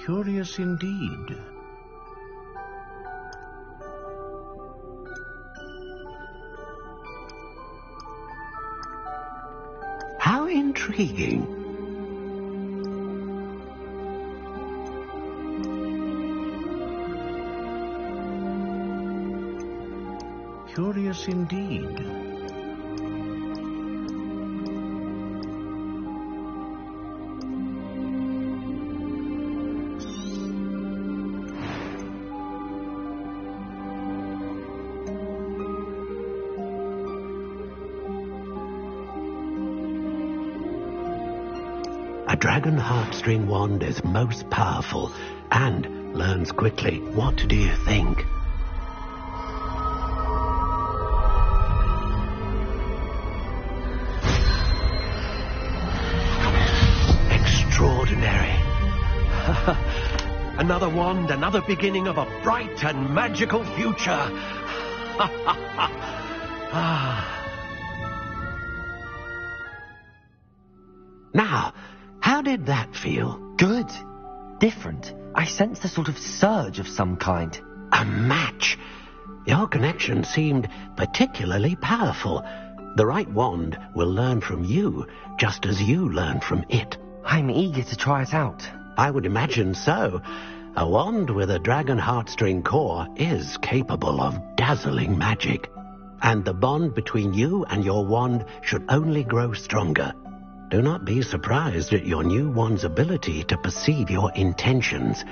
Curious indeed. How intriguing. Curious indeed. A dragon heartstring wand is most powerful and learns quickly. What do you think? Extraordinary. Another wand, another beginning of a bright and magical future. Now, how did that feel? Good. Different. I sensed a sort of surge of some kind. A match. Your connection seemed particularly powerful. The right wand will learn from you, just as you learn from it. I'm eager to try it out. I would imagine so. A wand with a dragon heartstring core is capable of dazzling magic. And the bond between you and your wand should only grow stronger. Do not be surprised at your new wand's ability to perceive your intentions,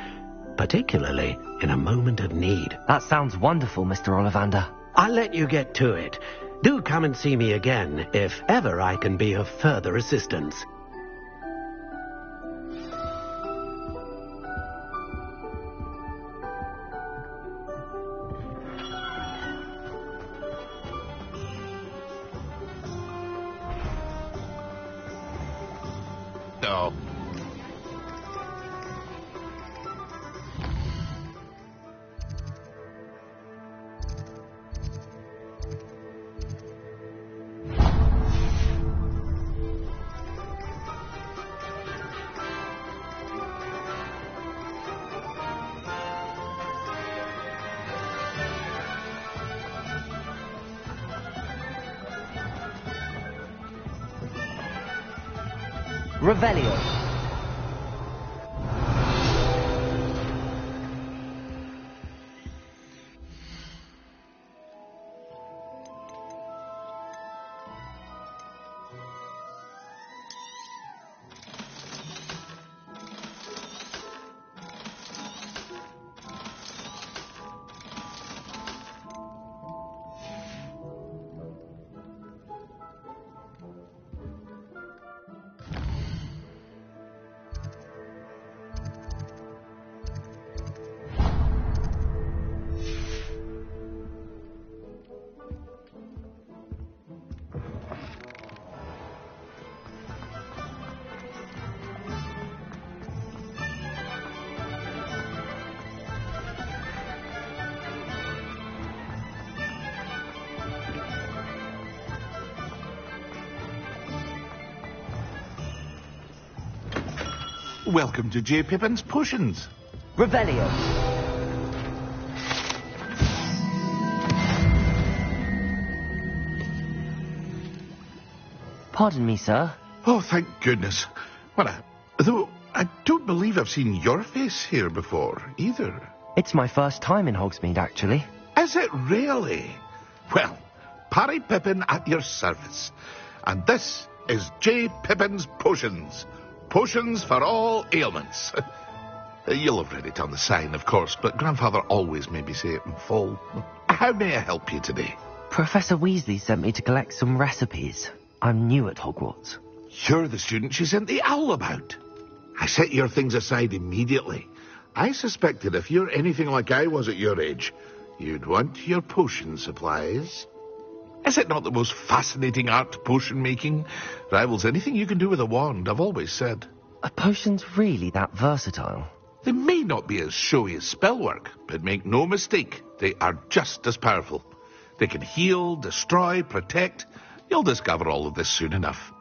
particularly in a moment of need. That sounds wonderful, Mr. Ollivander. I'll let you get to it. Do come and see me again if ever I can be of further assistance. No. Revelio. Welcome to J. Pippin's Potions. Revelio. Pardon me, sir. Oh, thank goodness. Though I don't believe I've seen your face here before, either. It's my first time in Hogsmeade, actually. Is it really? Well, Parry Pippin at your service. And this is J. Pippin's Potions. Potions for all ailments. You'll have read it on the sign, of course, but Grandfather always made me say it in full. How may I help you today? Professor Weasley sent me to collect some recipes. I'm new at Hogwarts. You're the student she sent the owl about. I set your things aside immediately. I suspected if you're anything like I was at your age, you'd want your potion supplies. Is it not the most fascinating art, potion making? Rivals anything you can do with a wand, I've always said. Are potions really that versatile? They may not be as showy as spellwork, but make no mistake, they are just as powerful. They can heal, destroy, protect. You'll discover all of this soon enough.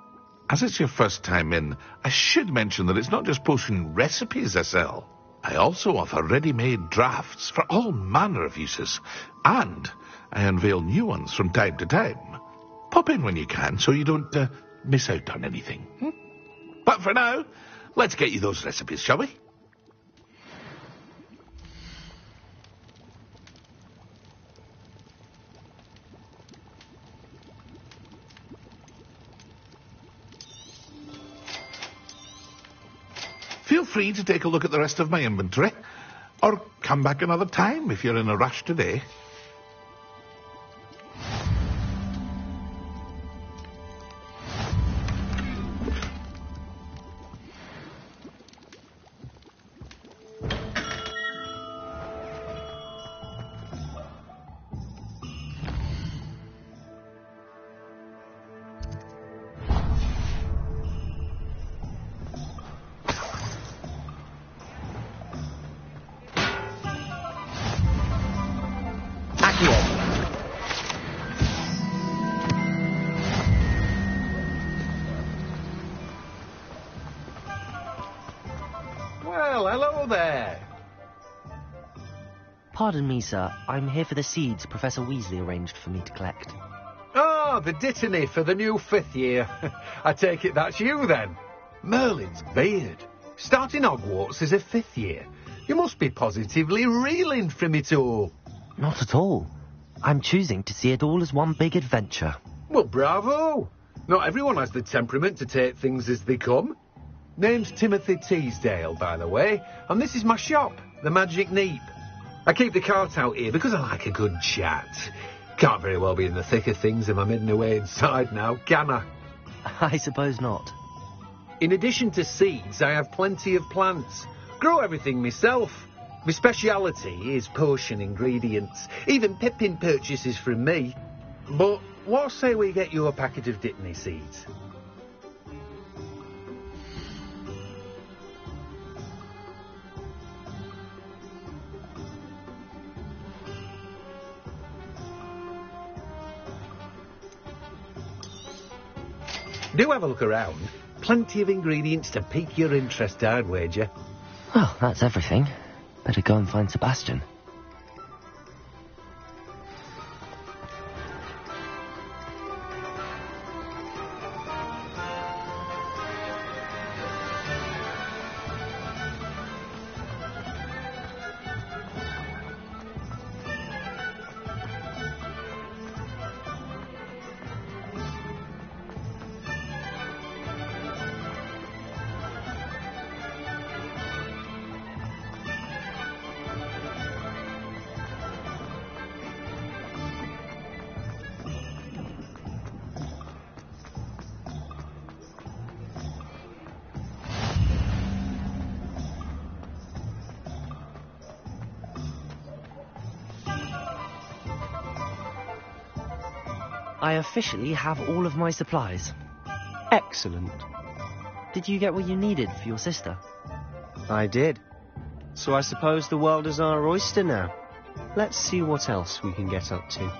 As it's your first time in, I should mention that it's not just potion recipes I sell. I also offer ready-made drafts for all manner of uses, and I unveil new ones from time to time. Pop in when you can so you don't miss out on anything. But for now, let's get you those recipes, shall we? Feel free to take a look at the rest of my inventory, or come back another time if you're in a rush today. Well, hello there. Pardon me, sir. I'm here for the seeds Professor Weasley arranged for me to collect. Oh, the dittany for the new 5th year. I take it that's you, then. Merlin's beard. Starting Hogwarts as a 5th year. You must be positively reeling from it all. Not at all. I'm choosing to see it all as one big adventure. Well, bravo. Not everyone has the temperament to take things as they come. Name's Timothy Teasdale, by the way, and this is my shop, the Magic Neep. I keep the cart out here because I like a good chat. Can't very well be in the thick of things if I'm hidden away inside now, can I? I suppose not. In addition to seeds, I have plenty of plants. Grow everything myself. My speciality is potion ingredients. Even Pippin purchases from me. But what say we get you a packet of dittany seeds? Do have a look around. Plenty of ingredients to pique your interest, I'd wager. Well, that's everything. Better go and find Sebastian. I officially have all of my supplies. Excellent. Did you get what you needed for your sister? I did. So I suppose the world is our oyster now. Let's see what else we can get up to.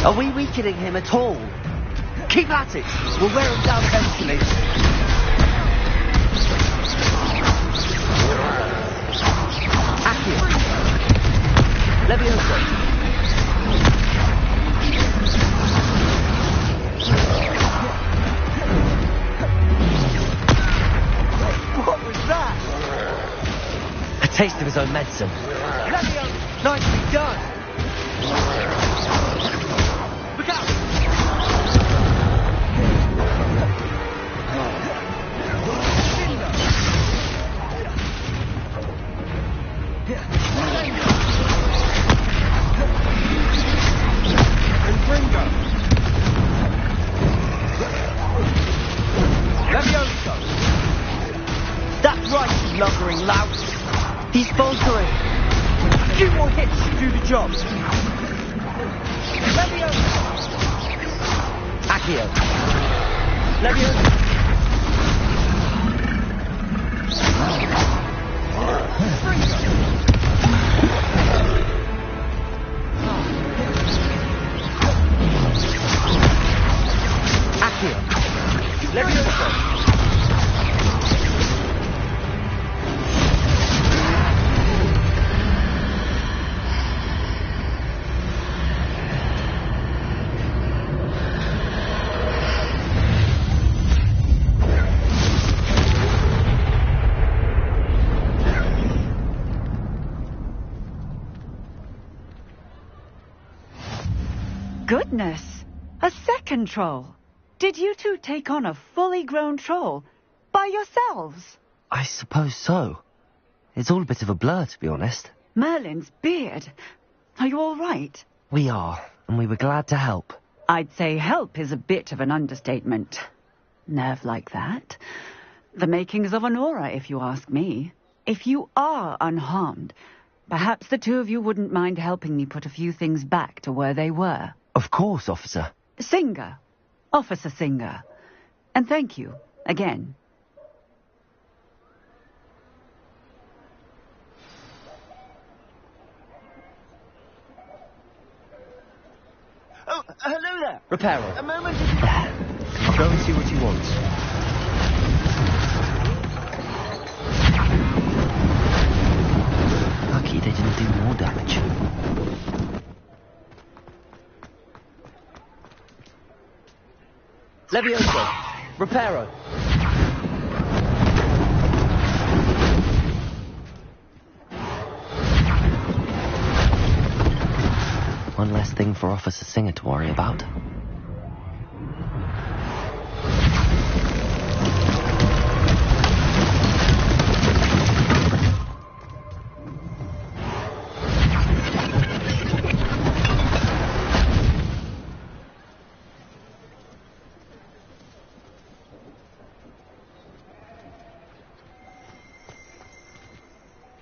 Are we weakening him at all? Keep at it! We'll wear him down eventually. Accio. Levioso. What was that? A taste of his own medicine. Levioso! Nicely done! Look out! And Ringo! Levioso! That's right, you lumbering lout! He's faltering! A few more hits should do the job! Levioso! Accio! Levioso! Accio! Levioso! Goodness! A second troll! Did you two take on a fully grown troll by yourselves? I suppose so. It's all a bit of a blur, to be honest. Merlin's beard. Are you all right? We are, and we were glad to help. I'd say help is a bit of an understatement. Nerve like that. The makings of an aura, if you ask me. If you are unharmed, perhaps the two of you wouldn't mind helping me put a few things back to where they were. Of course, officer. Singer. Officer Singer. And thank you, again. Oh, hello there! Reparo. A moment. I'll go and see what he wants. Lucky they didn't do more damage. Levioso! Reparo! One less thing for Officer Singer to worry about.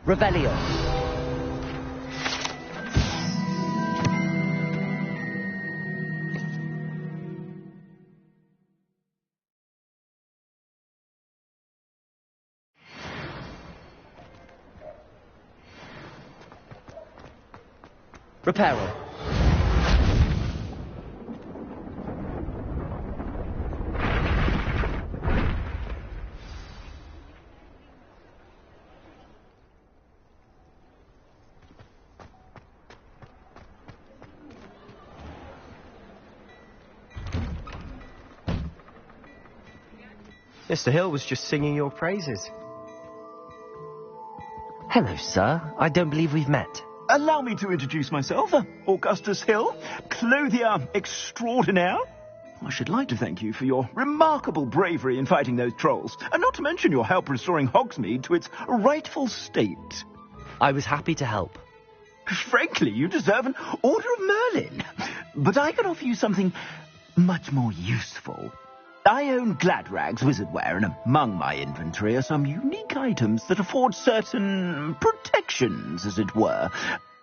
Revelio. Reparo. Mr. Hill was just singing your praises. Hello, sir. I don't believe we've met. Allow me to introduce myself, Augustus Hill, clothier extraordinaire. I should like to thank you for your remarkable bravery in fighting those trolls, and not to mention your help restoring Hogsmeade to its rightful state. I was happy to help. Frankly, you deserve an Order of Merlin. But I can offer you something much more useful. I own Gladrag's wizardware, and among my inventory are some unique items that afford certain protections, as it were.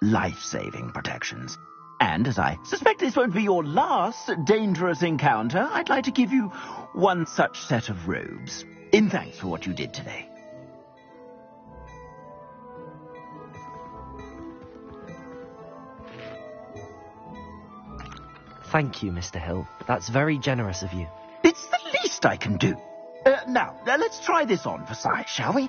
Life-saving protections. And as I suspect this won't be your last dangerous encounter, I'd like to give you one such set of robes, in thanks for what you did today. Thank you, Mr. Hill. That's very generous of you. It's the least I can do. Now, let's try this on for size, shall we?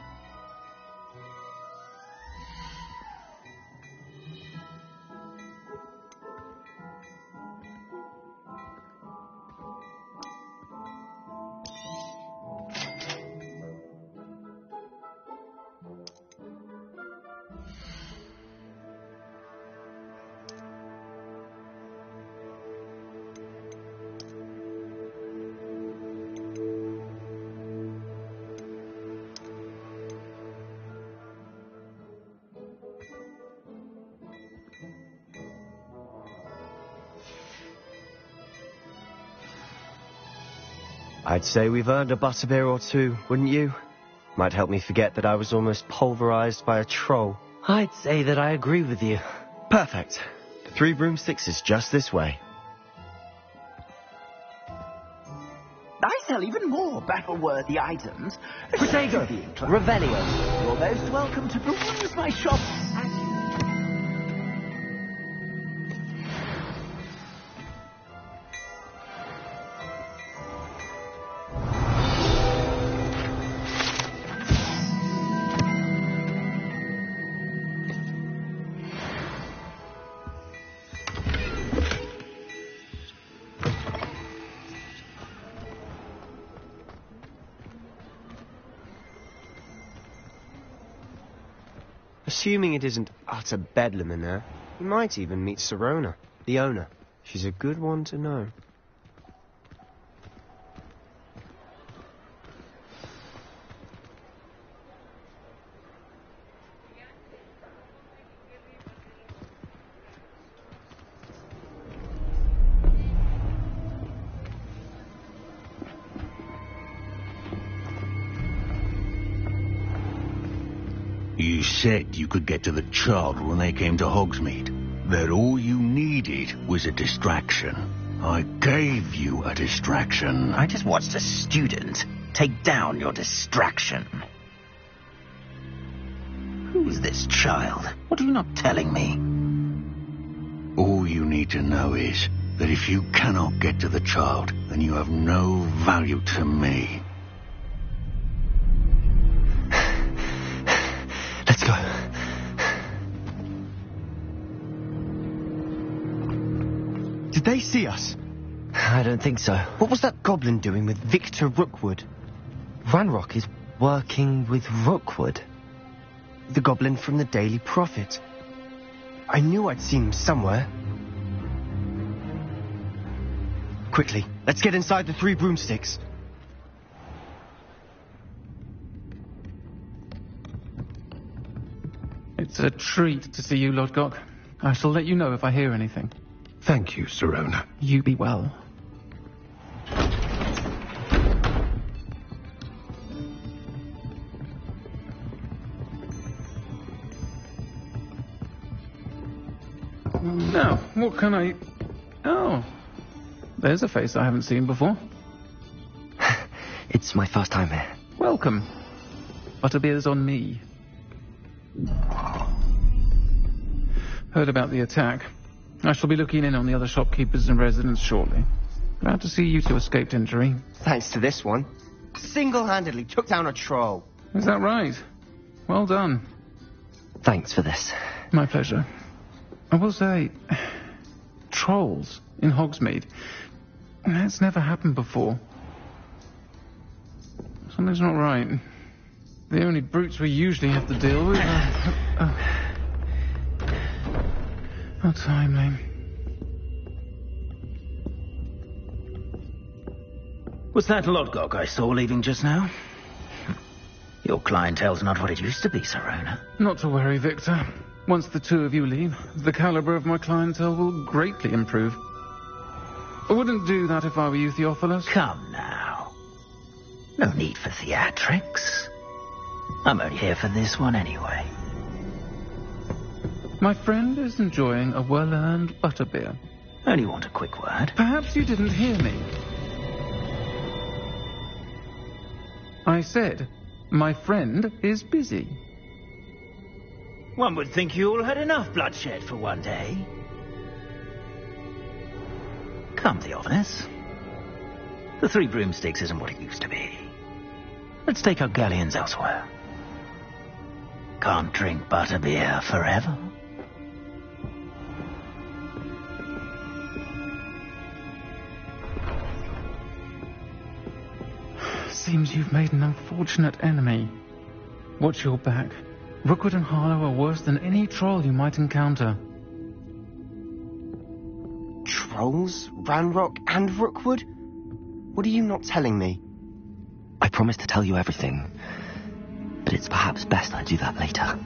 I'd say we've earned a butterbeer or two, wouldn't you? Might help me forget that I was almost pulverized by a troll. I'd say that I agree with you. Perfect. The 3 broomsticks is just this way. I sell even more battle-worthy items. Protego! Revelio! You're most welcome to peruse my shop. Assuming it isn't utter bedlam in there, you might even meet Sirona, the owner. She's a good one to know. You said you could get to the child when they came to Hogsmeade. That all you needed was a distraction. I gave you a distraction. I just watched a student take down your distraction. Who's this child? What are you not telling me? All you need to know is that if you cannot get to the child, then you have no value to me. Let's go. Did they see us? I don't think so. What was that goblin doing with Victor Rookwood? Ranrock is working with Rookwood. The goblin from the Daily Prophet. I knew I'd seen him somewhere. Quickly, let's get inside the 3 broomsticks. It's a treat to see you, Lodgok. I shall let you know if I hear anything. Thank you, Sirona. You be well. Now, what can I... Oh, there's a face I haven't seen before. It's my first time here. Welcome. Butterbeer's on me. Heard about the attack. I shall be looking in on the other shopkeepers and residents shortly. Glad to see you two escaped injury. Thanks to this one. Single-handedly took down a troll. Is that right? Well done. Thanks for this. My pleasure. I will say, trolls in Hogsmeade. That's never happened before. Something's not right. The only brutes we usually have to deal with are... How timely. Was that Lodgok I saw leaving just now? Your clientele's not what it used to be, Sirona. Not to worry, Victor. Once the 2 of you leave, the caliber of my clientele will greatly improve. I wouldn't do that if I were you, Theophilus. Come now. No need for theatrics. I'm only here for this one anyway. My friend is enjoying a well-earned butterbeer. Only want a quick word. Perhaps you didn't hear me. I said, my friend is busy. One would think you all had enough bloodshed for one day. Come, Theophilus. The Three Broomsticks isn't what it used to be. Let's take our galleons elsewhere. Can't drink butterbeer forever. Seems you've made an unfortunate enemy. Watch your back. Rookwood and Harlow are worse than any troll you might encounter. Trolls? Ranrock and Rookwood? What are you not telling me? I promised to tell you everything, but it's perhaps best I do that later.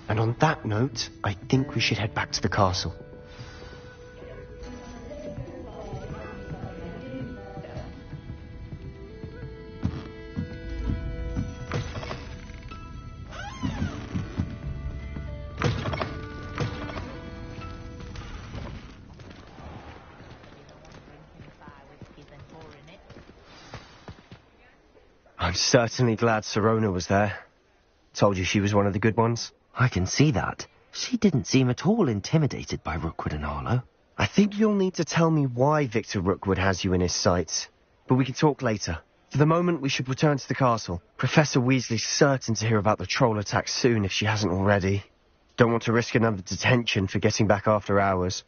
And on that note, I think we should head back to the castle. I'm certainly glad Sirona was there. Told you she was one of the good ones. I can see that. She didn't seem at all intimidated by Rookwood and Harlow. I think you'll need to tell me why Victor Rookwood has you in his sights. But we can talk later. For the moment, we should return to the castle. Professor Weasley's certain to hear about the troll attack soon if she hasn't already. Don't want to risk another detention for getting back after hours.